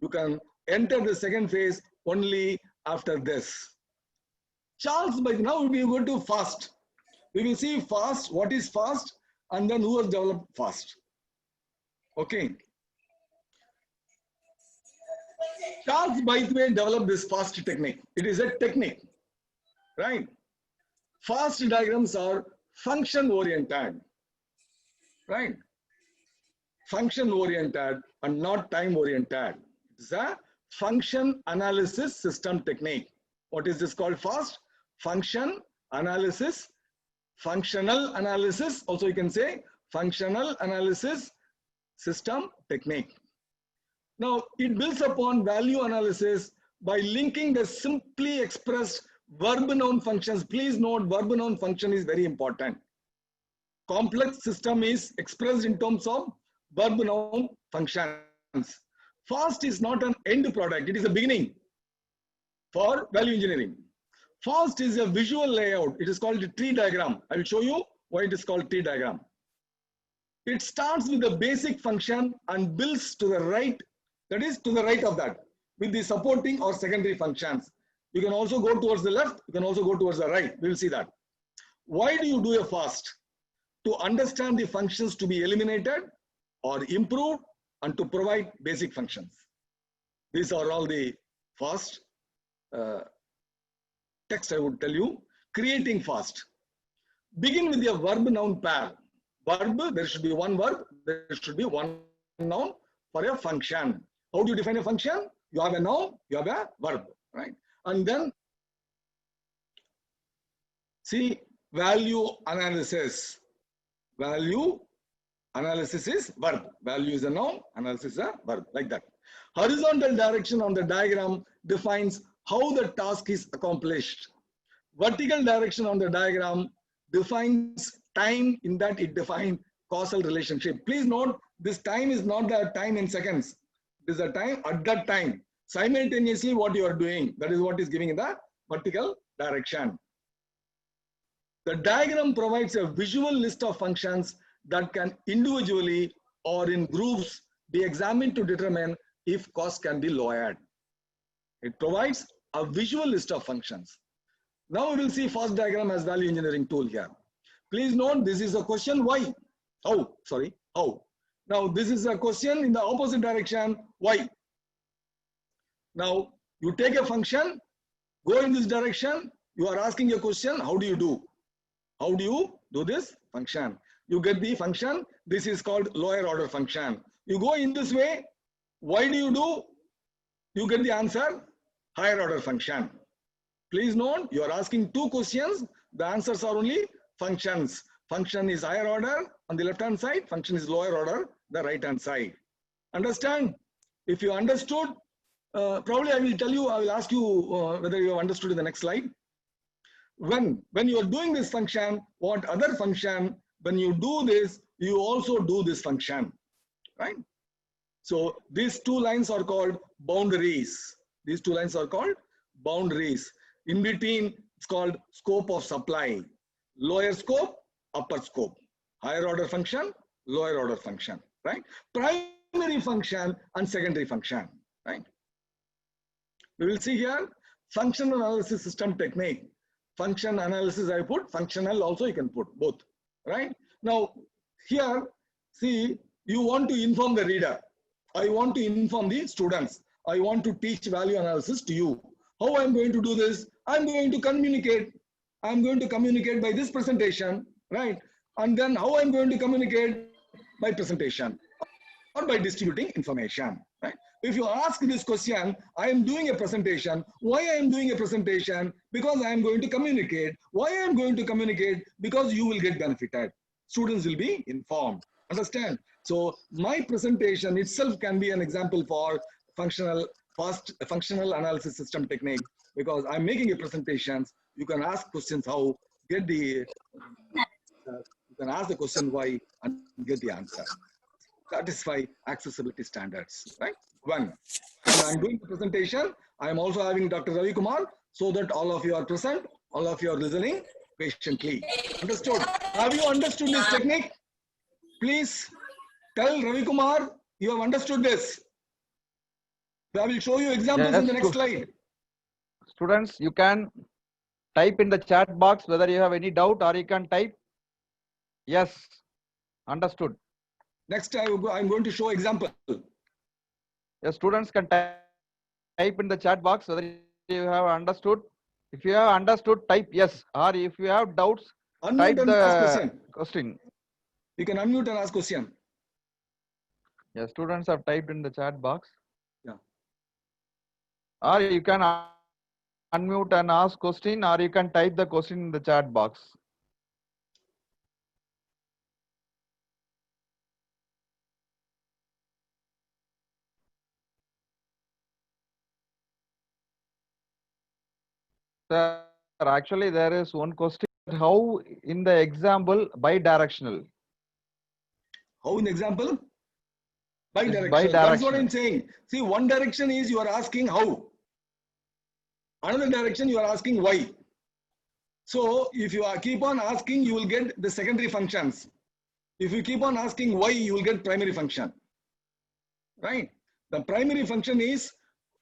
You can enter the second phase only after this. Charles, by now we are going to fast. We will see fast, what is fast, and then who has developed fast. Okay. Charles, by the way, developed this fast technique. It is a technique, right? Fast diagrams are function oriented, right? Function oriented and not time oriented. It's a function analysis system technique. What is this called? Fast function analysis, functional analysis, also you can say functional analysis system technique. Now it builds upon value analysis by linking the simply expressed verb noun functions. Please note, verb noun function is very important. Complex system is expressed in terms of verb noun functions. Fast is not an end product, it is a beginning for value engineering. Fast is a visual layout. It is called a tree diagram. I will show you why it is called tree diagram. It starts with the basic function and builds to the right, that is to the right of that, with the supporting or secondary functions. You can also go towards the left, you can also go towards the right. We will see that. Why do you do a fast? To understand the functions to be eliminated or improved and to provide basic functions. These are all the fast text I would tell you. Creating fast. Begin with your verb noun pair. Verb, there should be one verb, there should be one noun for a function. How do you define a function? You have a noun, you have a verb, right? And then see value analysis. Value analysis is verb. Value is a noun, analysis is a verb, like that. Horizontal direction on the diagram defines how the task is accomplished. Vertical direction on the diagram defines time, in that it defines causal relationship. Please note, this time is not the time in seconds. It is a time at that time. Simultaneously what you are doing, that is what is giving in the vertical direction. The diagram provides a visual list of functions that can individually or in groups be examined to determine if cost can be lowered. It provides a visual list of functions. Now we will see fast diagram as value engineering tool here. Please note, this is a question why. How? Sorry, how? Now this is a question in the opposite direction, why? Now you take a function, go in this direction, you are asking a question, how do you do? How do you do this function? You get the function, this is called lower order function. You go in this way, why do you do? You get the answer, higher order function. Please note, you are asking two questions, the answers are only functions. Function is higher order on the left hand side, function is lower order, the right hand side. Understand? If you understood, probably I will tell you, I will ask you whether you have understood in the next slide. When you are doing this function, what other function, when you do this, you also do this function, right? So these two lines are called boundaries. These two lines are called boundaries. In between, it's called scope of supply. Lower scope, upper scope. Higher order function, lower order function, right? Primary function and secondary function, right? We will see here, functional analysis system technique. Function analysis I put, functional also you can put, both, right? Now, here, see, you want to inform the reader. I want to inform the students. I want to teach value analysis to you. How I'm going to do this? I'm going to communicate. I'm going to communicate by this presentation, right? And then how I'm going to communicate? By presentation or by distributing information, right? If you ask this question, I am doing a presentation. Why I am doing a presentation? Because I am going to communicate. Why I am going to communicate? Because you will get benefited. Students will be informed. Understand? So my presentation itself can be an example for functional analysis system technique, because I'm making a presentation. You can ask questions how, get the, you can ask the question why and get the answer. Satisfy accessibility standards, right? One, when I'm doing the presentation, I'm also having Dr. Ravi Kumar, so that all of you are present, all of you are listening patiently. Understood? Have you understood this technique? Please tell Ravi Kumar you have understood this. I will show you examples in the next slide. Students, you can type in the chat box whether you have any doubt, or you can type yes, understood. Next, I'm going to show example. Yes, students can type in the chat box whether you have understood. If you have understood, type yes, or if you have doubts, Unmute type and ask the question. question. You can unmute and ask question. Yes, students have typed in the chat box. Yeah. Or you can unmute and ask question, or you can type the question in the chat box. Sir, actually there is one question. How in the example bidirectional? How in example? Bidirectional. Bidirectional. That's what I'm saying. See, one direction is you are asking how. Another direction you are asking why. So if you keep on asking, you will get the secondary functions. If you keep on asking why, you will get primary function. Right? The primary function is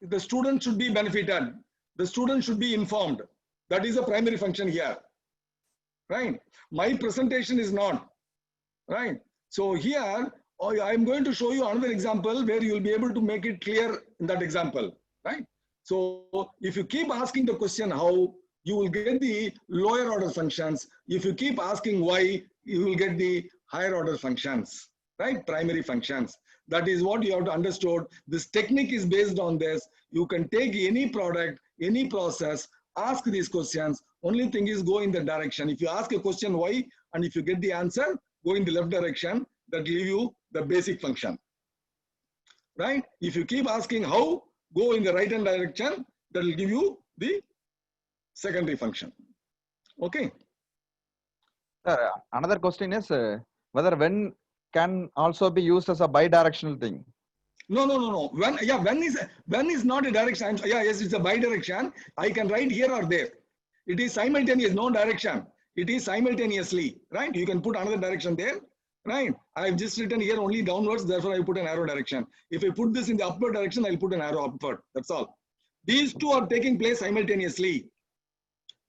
the student should be benefited. The student should be informed. That is a primary function here. Right? My presentation is not. Right? So here, I'm going to show you another example where you will be able to make it clear in that example. Right? So if you keep asking the question how, you will get the lower order functions. If you keep asking why, you will get the higher order functions, right? Primary functions. That is what you have to understand. This technique is based on this. You can take any product, any process, ask these questions. Only thing is go in the direction. If you ask a question why, and if you get the answer, go in the left direction. That will give you the basic function, right? If you keep asking how, go in the right hand direction. That will give you the secondary function. Okay. Another question is whether when can also be used as a bidirectional thing. No. When is not a direction. Yes, it's a bidirection. I can write here or there. It is simultaneous, no direction. It is simultaneously, right? You can put another direction there, right? I've just written here only downwards, therefore I put an arrow direction. If I put this in the upward direction, I'll put an arrow upward. That's all. These two are taking place simultaneously.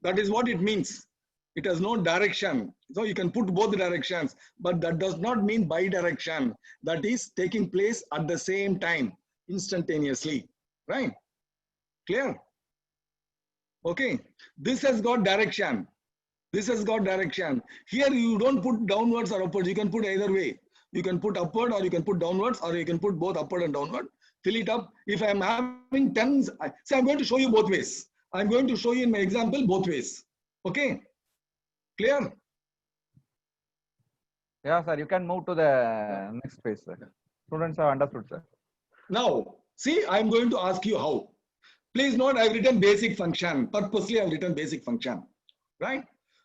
That is what it means. It has no direction. So you can put both directions, but that does not mean bidirection. That is taking place at the same time, instantaneously, right? Clear? Okay. This has got direction. This has got direction. Here you don't put downwards or upwards. You can put either way. You can put upward or you can put downwards, or you can put both upward and downward. Fill it up. If I'm having tens, so I'm going to show you both ways. I'm going to show you in my example both ways. Okay. Clear? Yeah, sir. You can move to the next page, sir. Students have understood, sir. Now, see, I'm going to ask you how. Please note, I've written basic function. Purposely, I've written basic function, right?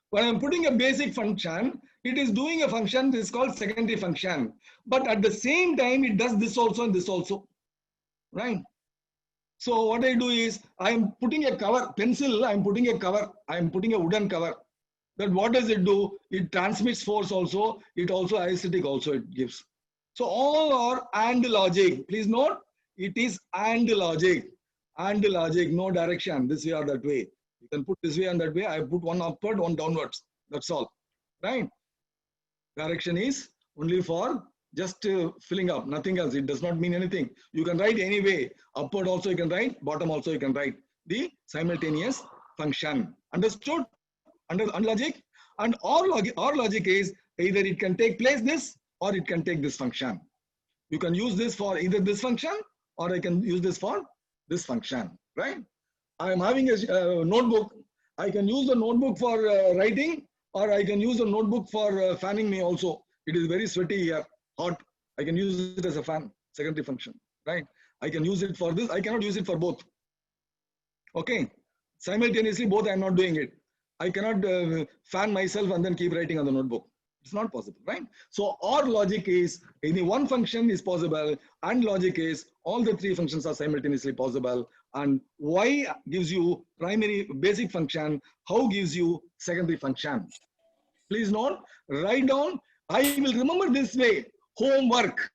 When I'm putting a basic function, it is doing a function. This is called secondary function. But at the same time, it does this also and this also, right? So what I do is, I'm putting a cover, pencil, I'm putting a cover, I'm putting a wooden cover. Then what does it do? It transmits force also, it also aesthetic also it gives. So all are and logic. Please note, it is and logic. And logic, no direction, this way or that way. You can put this way and that way. I put one upward, one downwards. That's all, right? Direction is only for just filling up, nothing else. It does not mean anything. You can write any way. Upward also you can write, bottom also you can write. The simultaneous function. Understood? Under logic? And or logic is either it can take place this or it can take this function. You can use this for either this function or I can use this for this function, right? I am having a notebook. I can use the notebook for writing, or I can use the notebook for fanning me also. It is very sweaty here, hot. I can use it as a fan, secondary function, right? I can use it for this. I cannot use it for both. Okay. Simultaneously, both I am not doing it. I cannot fan myself and then keep writing on the notebook. It's not possible, right? So OR logic is any one function is possible, and logic is all the three functions are simultaneously possible. And Y gives you primary basic function, how gives you secondary function. Please note, write down, I will remember this way, homework.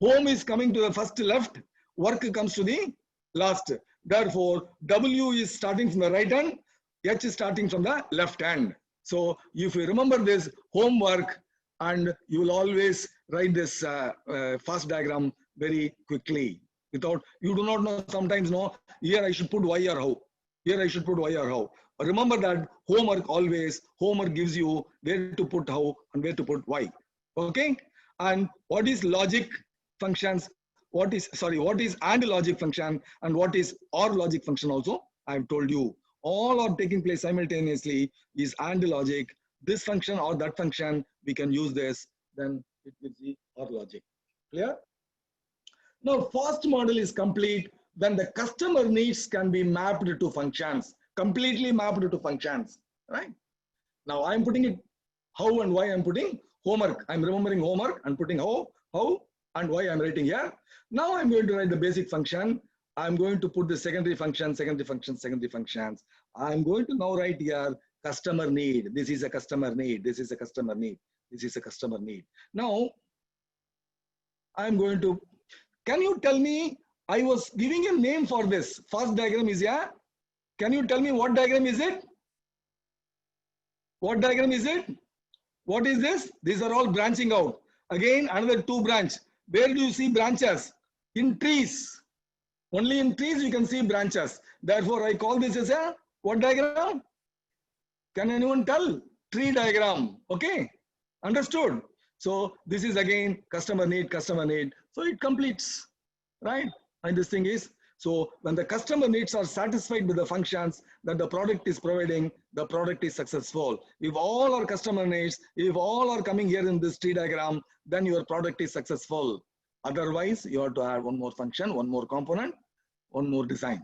Home is coming to the first left, work comes to the last. Therefore, W is starting from the right hand, H is starting from the left hand. So if you remember this homework, and you will always write this fast diagram very quickly. Without, you do not know, sometimes know, here I should put Y or how. Here I should put Y or how. Remember that homework gives you where to put how and where to put Y. Okay? And what is logic functions? What is AND logic function and what is OR logic function also? I have told you. All are taking place simultaneously is AND logic. This function or that function, we can use this, then it gives the OR logic. Clear? Now, first model is complete when the customer needs can be mapped to functions, completely mapped to functions, right? Now, I'm putting it how and why I'm putting homework. I'm remembering homework and putting how and why I'm writing here. Now, I'm going to write the basic function. I'm going to put the secondary functions. I'm going to now write here customer need. This is a customer need. This is a customer need. This is a customer need. Now, I'm going to, can you tell me, I was giving a name for this. First diagram is here. Can you tell me what diagram is it? What diagram is it? What is this? These are all branching out. Again, another two branch. Where do you see branches? In trees. Only in trees you can see branches. Therefore, I call this as a what diagram? Can anyone tell? Tree diagram. Okay? Understood? So this is again customer need. So it completes, right? And this thing is, so when the customer needs are satisfied with the functions that the product is providing, the product is successful. If all our customer needs, if all are coming here in this tree diagram, then your product is successful. Otherwise, you have to add one more function, one more component, one more design,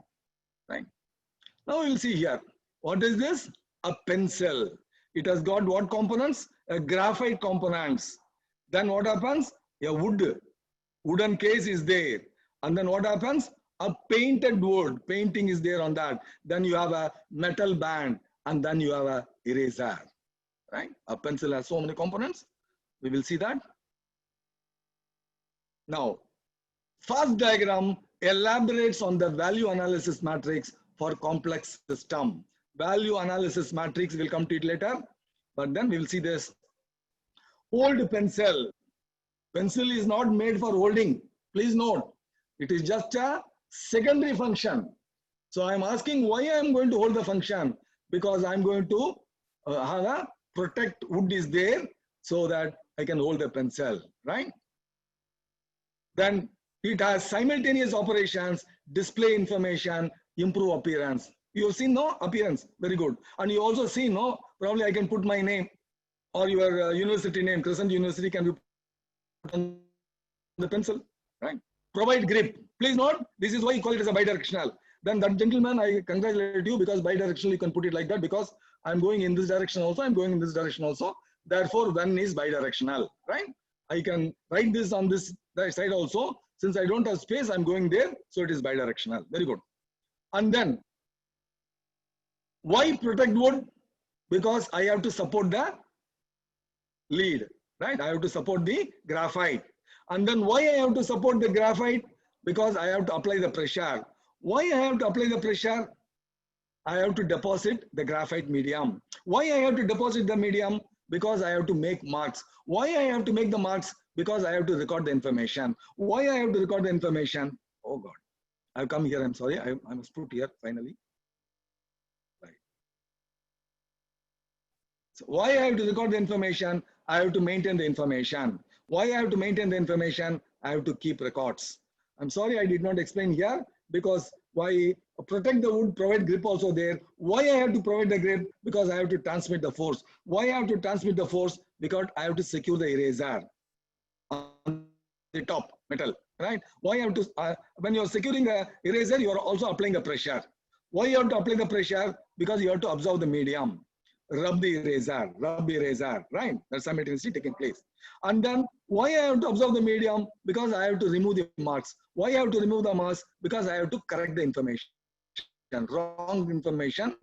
right? Now we'll see here. What is this? A pencil. It has got what components? A graphite components. Then what happens? A wooden case is there. And then what happens? A painted wood. Painting is there on that. Then you have a metal band. And then you have a eraser. Right? A pencil has so many components. We will see that. Now, first diagram elaborates on the value analysis matrix for complex system. Value analysis matrix, we'll come to it later. But then we will see this. Hold pencil. Pencil is not made for holding. Please note, it is just a secondary function. So I'm asking why I'm going to hold the function, because I'm going to have a protect wood is there so that I can hold the pencil, right? Then it has simultaneous operations, display information, improve appearance. You have seen, no? Appearance, very good. And you also see, no? Probably I can put my name or your university name, Crescent University, can be put on the pencil, right? Provide grip. Please note, this is why you call it as a bidirectional. Then that gentleman, I congratulate you, because bidirectional you can put it like that, because I'm going in this direction also, I'm going in this direction also. Therefore, one is bidirectional, right? I can write this on this side also. Since I don't have space, I'm going there, so it is bidirectional. Very good. And then, why protect wood? Because I have to support the lead, right? I have to support the graphite. And then why I have to support the graphite? Because I have to apply the pressure. Why I have to apply the pressure? I have to deposit the graphite medium. Why I have to deposit the medium? Because I have to make marks. Why I have to make the marks? Because I have to record the information. Why I have to record the information? Oh God, I've come here, I'm sorry, I must put here finally. Right. So why I have to record the information? I have to maintain the information. Why I have to maintain the information? I have to keep records. I'm sorry I did not explain here, because why protect the wood, provide grip also there. Why I have to provide the grip? Because I have to transmit the force. Why I have to transmit the force? Because I have to secure the eraser on the top metal, right? Why I have to, when you're securing the eraser, you're also applying the pressure. Why you have to apply the pressure? Because you have to absorb the medium. Rub the eraser, right? That's simultaneously taking place. And then why I have to absorb the medium? Because I have to remove the marks. Why I have to remove the marks? Because I have to correct the information. Wrong information,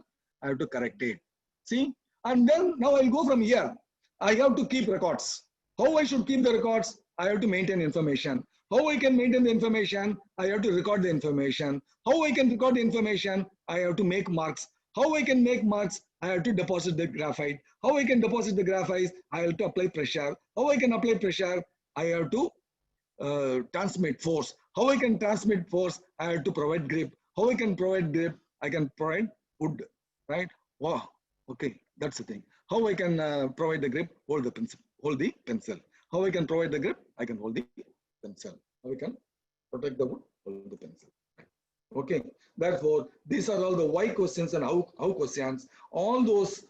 I have to correct it. See? And then now I'll go from here. I have to keep records. How I should keep the records? I have to maintain information. How I can maintain the information? I have to record the information. How I can record the information? I have to make marks. How I can make marks? I have to deposit the graphite. How I can deposit the graphite? I have to apply pressure. How I can apply pressure? I have to transmit force. How I can transmit force? I have to provide grip. How I can provide grip? I can provide wood, right? Wow. Okay, that's the thing. How I can provide the grip? Hold the pencil. Hold the pencil. How I can provide the grip? I can hold the pencil. How I can protect the wood? Hold the pencil. Okay. Therefore, these are all the why questions and how questions. All those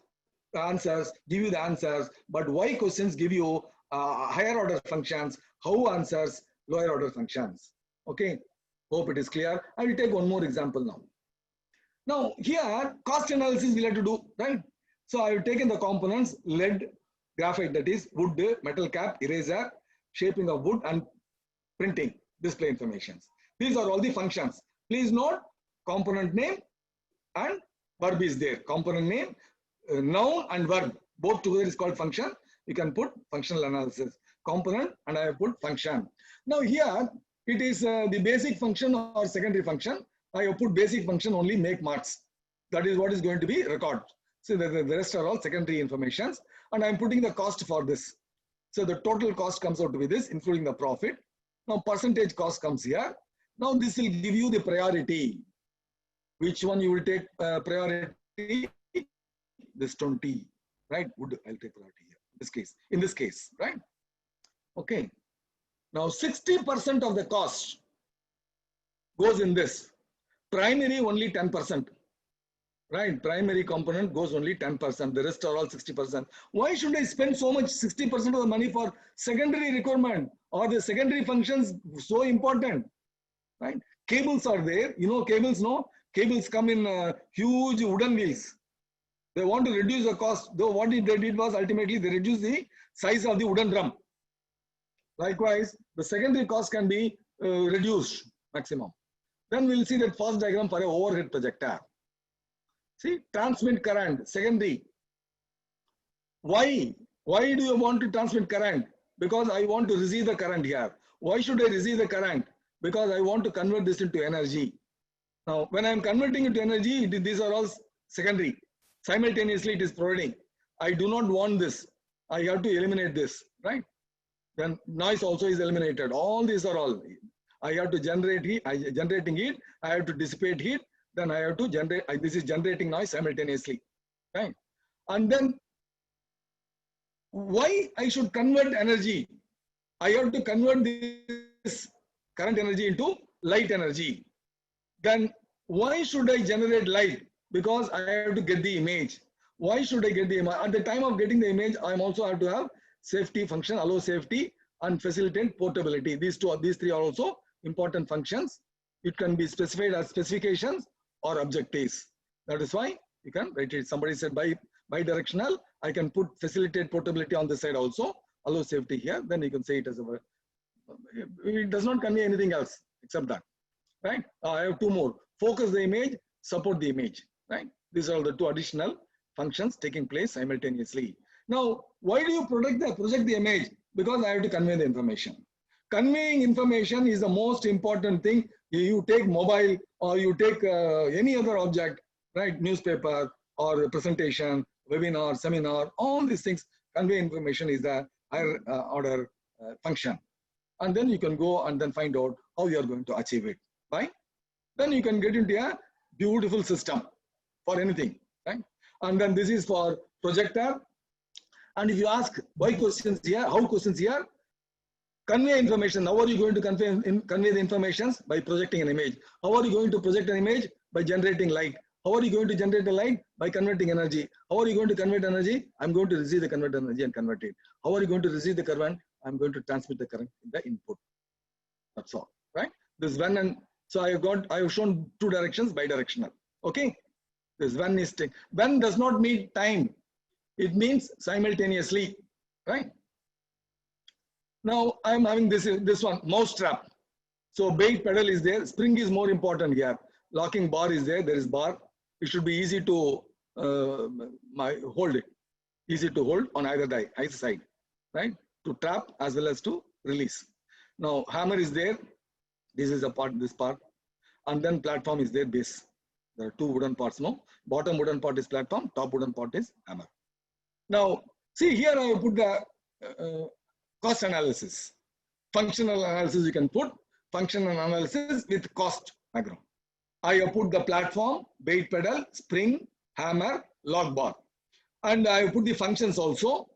answers give you the answers, but why questions give you higher order functions. How answers lower order functions. Okay. Hope it is clear. I will take one more example now. Now here cost analysis we have to do, right? So I have taken the components lead, graphite, that is wood, metal cap, eraser, shaping of wood, and printing, display informations. These are all the functions. Please note component name and verb is there. Component name, noun and verb, both together is called function. You can put functional analysis. Component and I have put function. Now here it is the basic function or secondary function. I have put basic function only, make marks. That is what is going to be recorded. So the rest are all secondary informations, and I'm putting the cost for this. So the total cost comes out to be this, including the profit. Now percentage cost comes here. Now this will give you the priority. Which one you will take priority? This 20, right? Would I'll take priority here. In this case, right? Okay. Now 60% of the cost goes in this. Primary only 10%. Right, primary component goes only 10%. The rest are all 60%. Why should I spend so much 60% of the money for secondary requirement or the secondary functions so important? Right? Cables are there. You know cables, no? Cables come in huge wooden wheels. They want to reduce the cost. Though what they did was ultimately they reduced the size of the wooden drum. Likewise, the secondary cost can be reduced maximum. Then we'll see that first diagram for a overhead projector. See, transmit current, secondary. Why? Why do you want to transmit current? Because I want to receive the current here. Why should I receive the current? Because I want to convert this into energy. Now, when I'm converting into energy, these are all secondary. Simultaneously, it is providing. I do not want this. I have to eliminate this, right? Then noise also is eliminated. All these are all. I have to generate heat. Generating heat. I have to dissipate heat. Then I have to generate, this is generating noise simultaneously, right? And then why I should convert energy? I have to convert this current energy into light energy. Then why should I generate light? Because I have to get the image. Why should I get the image? At the time of getting the image, I also have to have safety function, allow safety, and facilitate portability. These three are also important functions. It can be specified as specifications or objectives. That is why you can write it. Somebody said bidirectional. I can put facilitate portability on the side also, allow safety here. Then you can say it as a word. It does not convey anything else except that, right? I have two more. Focus the image, support the image, right? These are the two additional functions taking place simultaneously. Now, why do you project the image? Because I have to convey the information. Conveying information is the most important thing. You take mobile or you take any other object, right? Newspaper or presentation, webinar, seminar, all these things, convey information is the higher order function. And then you can go and then find out how you are going to achieve it, right? Then you can get into a beautiful system for anything, right? And then this is for projector. And if you ask why questions here, how questions here, convey information. How are you going to convey the informations? By projecting an image. How are you going to project an image? By generating light. How are you going to generate the light? By converting energy. How are you going to convert energy? I'm going to receive the converted energy and convert it. How are you going to receive the current? I'm going to transmit the current in the input. That's all, right? This when and so I have shown two directions, bidirectional. Okay. This when is when does not mean time. It means simultaneously, right? Now I'm having this one, mouse trap. So brake pedal is there. Spring is more important here. Locking bar is there. There is bar. It should be easy to hold it. Easy to hold on either side, right? To trap as well as to release. Now hammer is there. This is a part, this part. And then platform is there, base. There are two wooden parts, no? Bottom wooden part is platform, top wooden part is hammer. Now, see here I put the cost analysis. Functional analysis you can put, functional analysis with cost background. I have put the platform, weight pedal, spring, hammer, log bar. And I have put the functions also.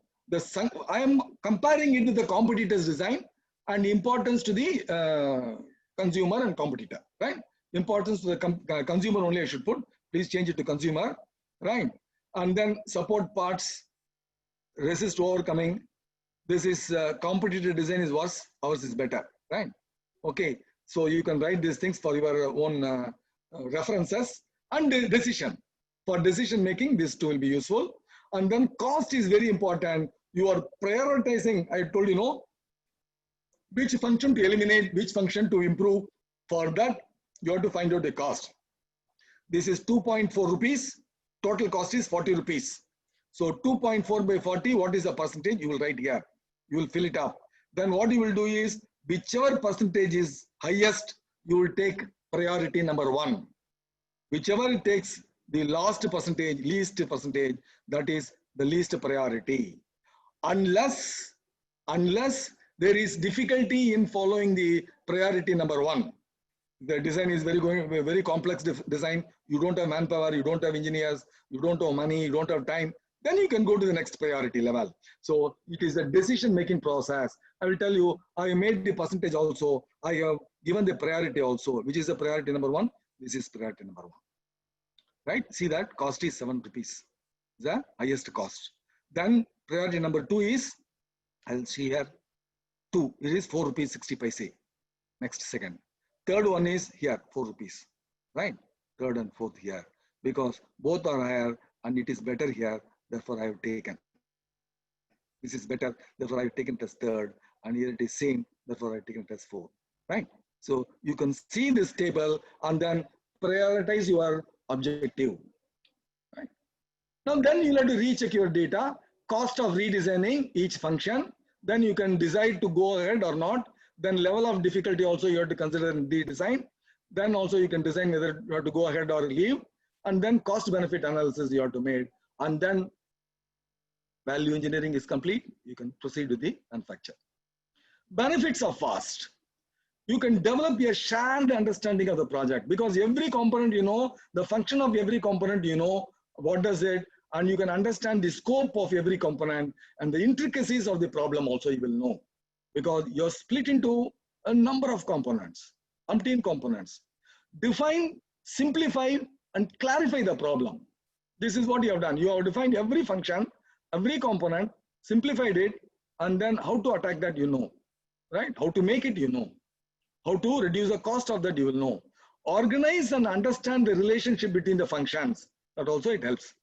I am comparing it with the competitor's design and importance to the consumer and competitor, right? Importance to the consumer only I should put. Please change it to consumer, right? And then support parts, resist overcoming. This is competitor design is worse, ours is better, right? Okay, so you can write these things for your own references. And decision. For decision making, this tool will be useful. And then cost is very important. You are prioritizing, I told you, no, which function to eliminate, which function to improve. For that, you have to find out the cost. This is 2.4 rupees. Total cost is 40 rupees. So 2.4 by 40, what is the percentage? You will write here. You will fill it up. Then what you will do is, whichever percentage is highest, you will take priority number 1. Whichever it takes the last percentage, least percentage, that is the least priority. Unless there is difficulty in following the priority number 1. The design is very complex design. You don't have manpower, you don't have engineers, you don't have money, you don't have time. Then you can go to the next priority level. So it is a decision-making process. I will tell you, I made the percentage also. I have given the priority also, which is the priority number 1. This is priority number 1. Right? See that cost is 7 rupees. The highest cost. Then priority number 2 is, I'll see here, 2. It is 4 rupees 60 paise. Next second. Third one is here, 4 rupees. Right? Third and fourth here. Because both are higher and it is better here. Therefore, I have taken. This is better. Therefore, I have taken it as third. And here it is same. Therefore, I have taken it as 4. Right? So you can see this table and then prioritize your objective. Right? Now, then you'll have to recheck your data. Cost of redesigning each function. Then you can decide to go ahead or not. Then level of difficulty also you have to consider in the design. Then also you can design whether you have to go ahead or leave. And then cost benefit analysis you have to make. And then value engineering is complete. You can proceed with the manufacture. Benefits of FAST. You can develop a shared understanding of the project because every component you know, the function of every component you know, what does it, and you can understand the scope of every component and the intricacies of the problem also you will know. Because you're split into a number of components, umpteen components. Define, simplify, and clarify the problem. This is what you have done. You have defined every function, every component, simplified it, and then how to attack that you know, right? How to make it you know. How to reduce the cost of that you will know. Organize and understand the relationship between the functions. That also it helps.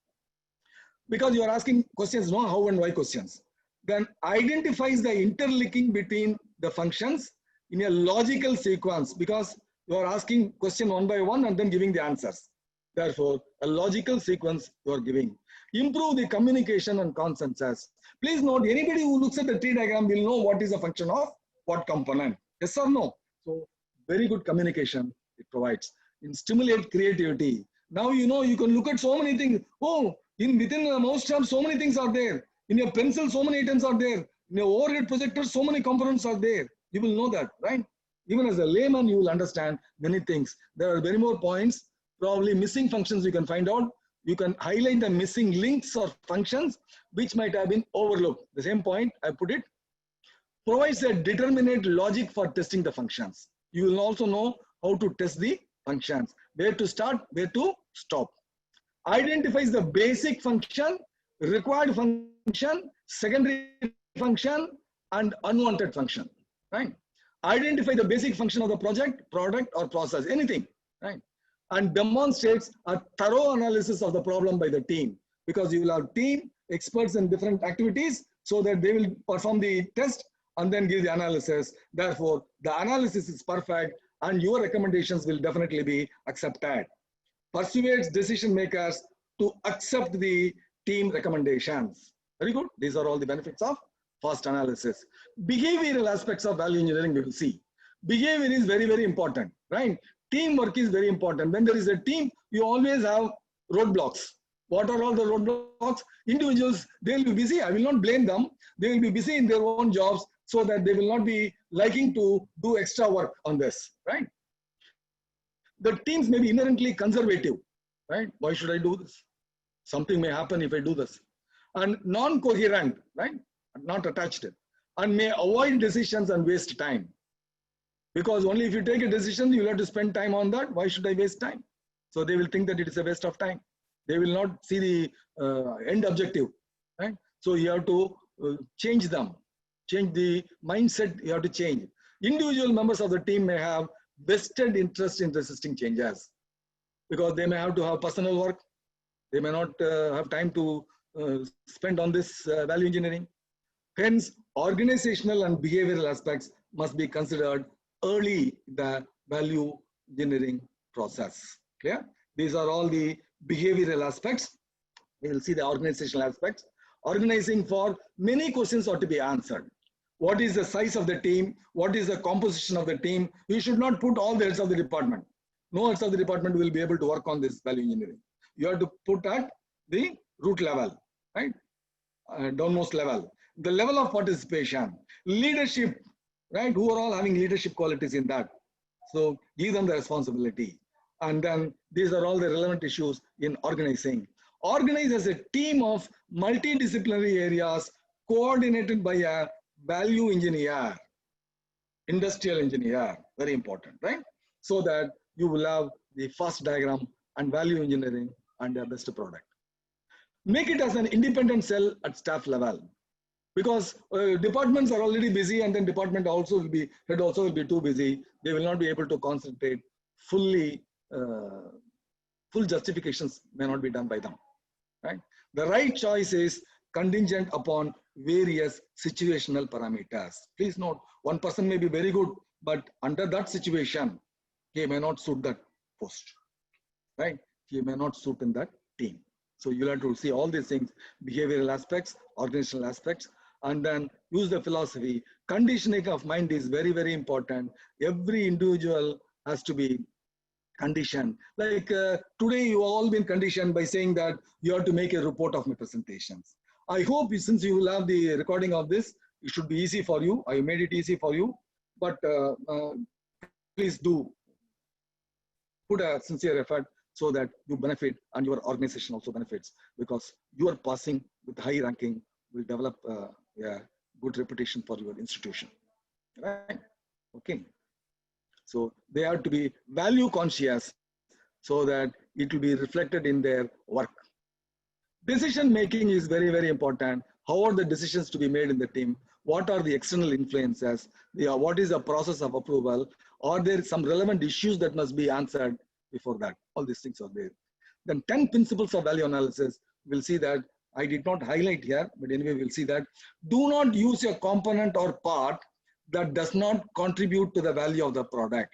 Because you are asking questions, no how and why questions. Then identifies the interlinking between the functions in a logical sequence because you are asking question one by one and then giving the answers. Therefore, a logical sequence you are giving. Improve the communication and consensus. Please note, anybody who looks at the tree diagram will know what is the function of what component. Yes or no? So, very good communication it provides. And stimulate creativity. Now you know you can look at so many things. Oh, within a mousetrap, so many things are there. In your pencil, so many items are there. In your overhead projector, so many components are there. You will know that, right? Even as a layman, you will understand many things. There are many more points. Probably missing functions you can find out. You can highlight the missing links or functions which might have been overlooked. The same point, I put it. Provides a determinate logic for testing the functions. You will also know how to test the functions. Where to start, where to stop. Identifies the basic function, required function, secondary function, and unwanted function, right? Identify the basic function of the project, product, or process, anything, right? And demonstrates a thorough analysis of the problem by the team because you will have team experts in different activities so that they will perform the test and then give the analysis. Therefore, the analysis is perfect and your recommendations will definitely be accepted. Persuades decision makers to accept the team recommendations. Very good. These are all the benefits of FAST analysis. Behavioral aspects of value engineering we will see. Behavior is very, very important, right? Teamwork is very important. When there is a team, you always have roadblocks. What are all the roadblocks? Individuals, they will be busy. I will not blame them. They will be busy in their own jobs, so that they will not be liking to do extra work on this, right? The teams may be inherently conservative, right? Why should I do this? Something may happen if I do this. And non-coherent, right? Not attached. And may avoid decisions and waste time. Because only if you take a decision, you'll have to spend time on that. Why should I waste time? So they will think that it is a waste of time. They will not see the end objective, right? So you have to change them. Change the mindset, you have to change. Individual members of the team may have vested interest in resisting changes, because they may have to have personal work. They may not have time to spend on this value engineering. Hence, organizational and behavioral aspects must be considered early in the value engineering process. Clear? These are all the behavioral aspects. We will see the organizational aspects. Organizing for many questions ought to be answered. What is the size of the team? What is the composition of the team? You should not put all the heads of the department. No heads of the department will be able to work on this value engineering. You have to put at the root level, right? Downmost level. The level of participation, leadership, right? Who are all having leadership qualities in that? So give them the responsibility. And then these are all the relevant issues in organizing. Organize as a team of multidisciplinary areas coordinated by a value engineer, industrial engineer, very important, right? So that you will have the first diagram and value engineering and the best product. Make it as an independent cell at staff level, because departments are already busy, and then department also will be, head also will be too busy. They will not be able to concentrate fully. Full justifications may not be done by them, right? The right choice is contingent upon various situational parameters. Please note, one person may be very good, but under that situation, he may not suit that post, right? He may not suit in that team. So you'll have to see all these things, behavioral aspects, organizational aspects, and then use the philosophy. Conditioning of mind is very, very important. Every individual has to be conditioned. Like today, you have all been conditioned by saying that you have to make a report of my presentations. I hope since you will have the recording of this, it should be easy for you. I made it easy for you, but please do put a sincere effort so that you benefit and your organization also benefits, because your passing with high ranking will develop a good reputation for your institution, right? Okay. So they have to be value conscious so that it will be reflected in their work. Decision making is very, very important. How are the decisions to be made in the team? What are the external influences? What is the process of approval? Are there some relevant issues that must be answered before that? All these things are there. Then 10 principles of value analysis. We'll see that. I did not highlight here, but anyway, we'll see that. Do not use a component or part that does not contribute to the value of the product.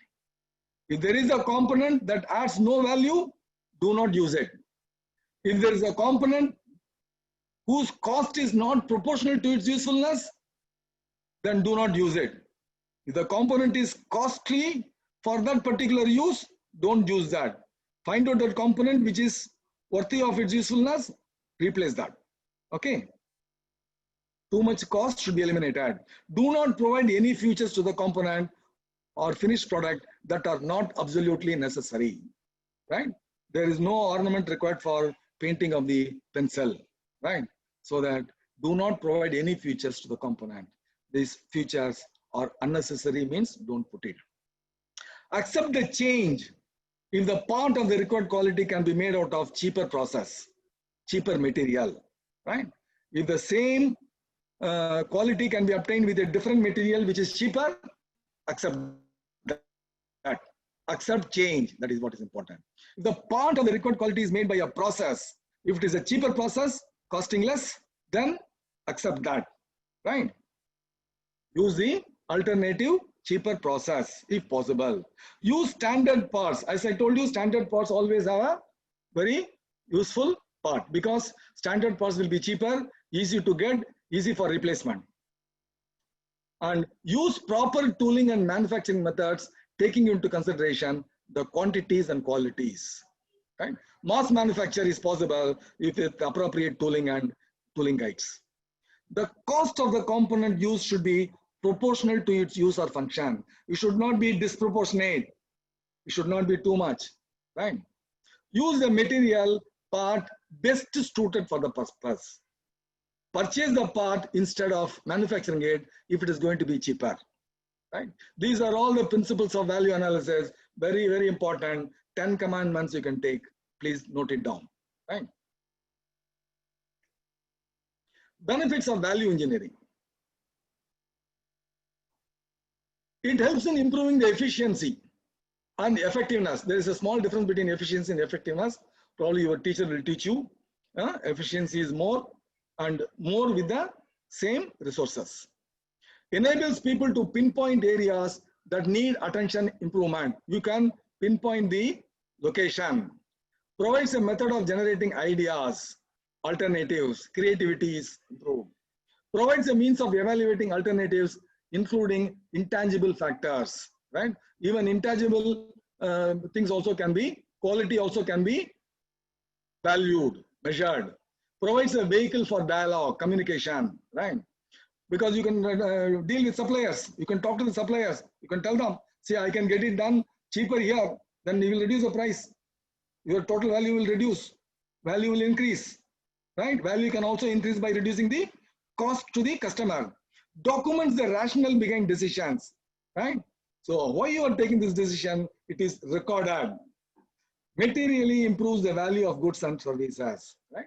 If there is a component that adds no value, do not use it. If there is a component whose cost is not proportional to its usefulness, then do not use it. If the component is costly for that particular use, don't use that. Find out that component which is worthy of its usefulness, replace that. Okay. Too much cost should be eliminated. Do not provide any features to the component or finished product that are not absolutely necessary, right? There is no ornament required for painting of the pencil, right? So that do not provide any features to the component. These features are unnecessary, means don't put it. Accept the change if the part of the required quality can be made out of cheaper process, cheaper material, right? If the same quality can be obtained with a different material which is cheaper, accept that. Accept change, that is what is important. If the part of the required quality is made by a process, if it is a cheaper process, costing less, then accept that, right? Use the alternative cheaper process if possible. Use standard parts. As I told you, standard parts always have a very useful part, because standard parts will be cheaper, easy to get, easy for replacement. And use proper tooling and manufacturing methods, taking into consideration the quantities and qualities. Right? Mass manufacture is possible if with appropriate tooling and tooling guides. The cost of the component used should be proportional to its use or function. It should not be disproportionate. It should not be too much. Right? Use the material part best suited for the purpose. Purchase the part instead of manufacturing it if it is going to be cheaper. Right? These are all the principles of value analysis. Very, very important. 10 commandments you can take. Please note it down. Right? Benefits of value engineering. It helps in improving the efficiency and effectiveness. There is a small difference between efficiency and effectiveness. Probably your teacher will teach you. Efficiency is more and more with the same resources. Enables people to pinpoint areas that need attention improvement. You can pinpoint the location. Provides a method of generating ideas, alternatives, creativity is improved. Provides a means of evaluating alternatives, including intangible factors, right? Even intangible things also can be, quality also can be valued, measured. Provides a vehicle for dialogue, communication, right? Because you can deal with suppliers. You can talk to the suppliers. You can tell them, see, I can get it done cheaper here, then you will reduce the price. Your total value will reduce. Value will increase, right? Value can also increase by reducing the cost to the customer. Documents the rationale behind decisions, right? So why you are taking this decision, it is recorded. Materially improves the value of goods and services, right?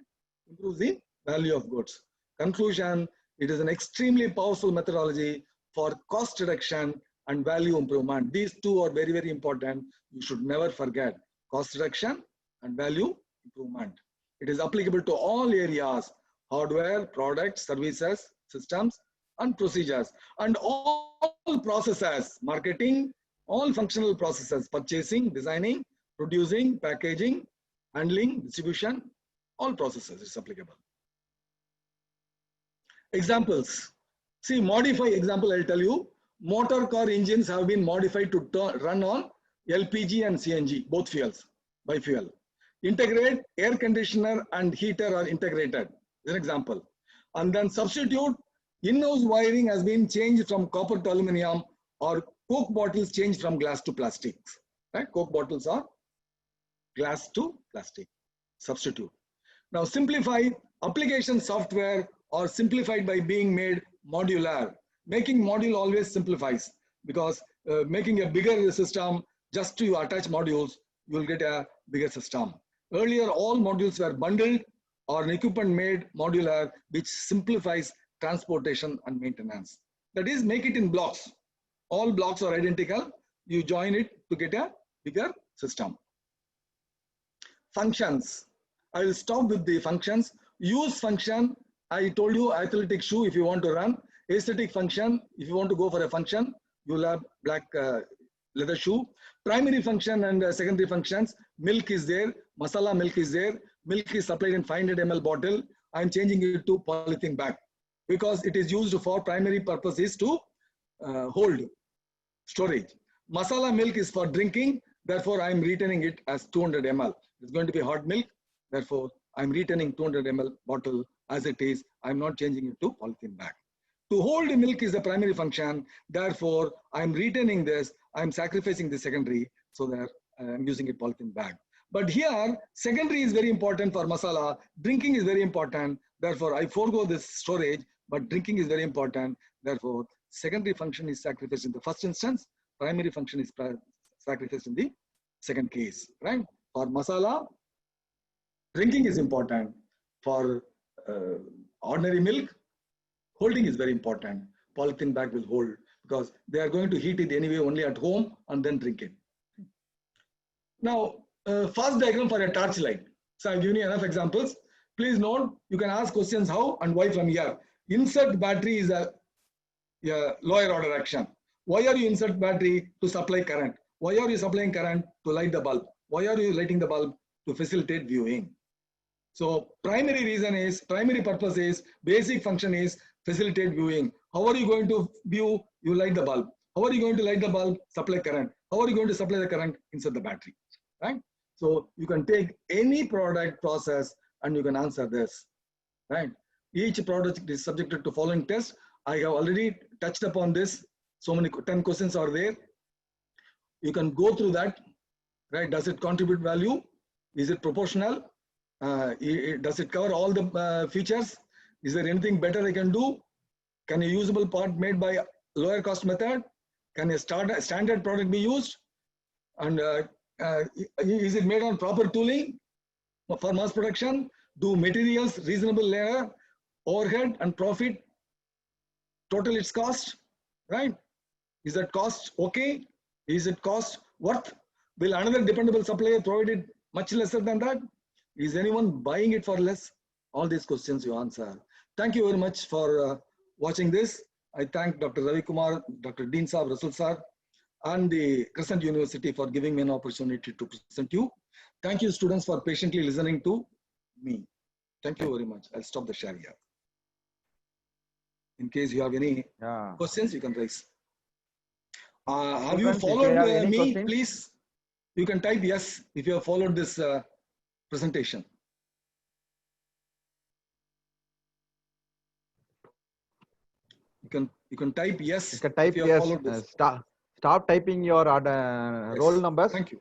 Improves the value of goods. Conclusion, it is an extremely powerful methodology for cost reduction and value improvement. These two are very, very important. You should never forget cost reduction and value improvement. It is applicable to all areas, hardware, products, services, systems, and procedures, and all processes, marketing, all functional processes, purchasing, designing, producing, packaging, handling, distribution, all processes is applicable. Examples. See, modify example, I'll tell you. Motor car engines have been modified to run on LPG and CNG, both fuels, by fuel. Integrate air conditioner and heater are integrated, is an example. And then substitute, in-house wiring has been changed from copper to aluminum, or Coke bottles changed from glass to plastic. Right? Coke bottles are glass to plastic, substitute. Now simplify, application software are simplified by being made modular. Making module always simplifies, because making a bigger system, just to attach modules, you will get a bigger system. Earlier, all modules were bundled or an equipment made modular, which simplifies transportation and maintenance. That is, make it in blocks. All blocks are identical. You join it to get a bigger system. Functions. I will stop with the functions. Use function. I told you athletic shoe if you want to run. Aesthetic function, if you want to go for a function, you will have black leather shoe. Primary function and secondary functions. Milk is there. Masala milk is there. Milk is supplied in 500 ml bottle. I am changing it to polythene bag, because it is used for primary purposes to hold storage. Masala milk is for drinking. Therefore, I am retaining it as 200 ml. It's going to be hot milk. Therefore, I am retaining 200 ml bottle as it is. I am not changing it to polythene bag. To hold milk is the primary function. Therefore, I am retaining this. I am sacrificing the secondary so that I am using a polythene bag. But here, secondary is very important for masala. Drinking is very important. Therefore, I forego this storage, but drinking is very important. Therefore, secondary function is sacrificed in the first instance. Primary function is sacrificed in the second case, right? For masala, drinking is important. For ordinary milk, holding is very important. Polythene bag will hold, because they are going to heat it anyway only at home and then drink it. Now, fast diagram for a torch light. So I've given you enough examples. Please note, you can ask questions how and why from here. Insert battery is a lower order action. Why are you insert battery? To supply current. Why are you supplying current? To light the bulb. Why are you lighting the bulb? To facilitate viewing. So primary reason is, primary purpose is, basic function is facilitate viewing. How are you going to view? You light the bulb. How are you going to light the bulb? Supply current. How are you going to supply the current inside the battery, right? So you can take any product process and you can answer this, right? Each product is subjected to following tests. I have already touched upon this. So many 10 questions are there. You can go through that, right? Does it contribute value? Is it proportional? Does it cover all the features? Is there anything better I can do? Can a usable part made by lower cost method? Can a standard product be used? And is it made on proper tooling for mass production? Do materials reasonable layer, overhead and profit total its cost, right? Is that cost okay? Is it cost worth? Will another dependable supplier provide it much lesser than that? Is anyone buying it for less? All these questions you answer. Thank you very much for watching this. I thank Dr. Ravi Kumar, Dr. Dean Saab, Rasul Sir, and the Crescent University for giving me an opportunity to present you. Thank you, students, for patiently listening to me. Thank you very much. I'll stop the share here. In case you have any questions, you can raise. Have you followed me? Questions? Please, you can type yes if you have followed this presentation. You can type yes. You can type yes. Stop typing your roll numbers. Thank you.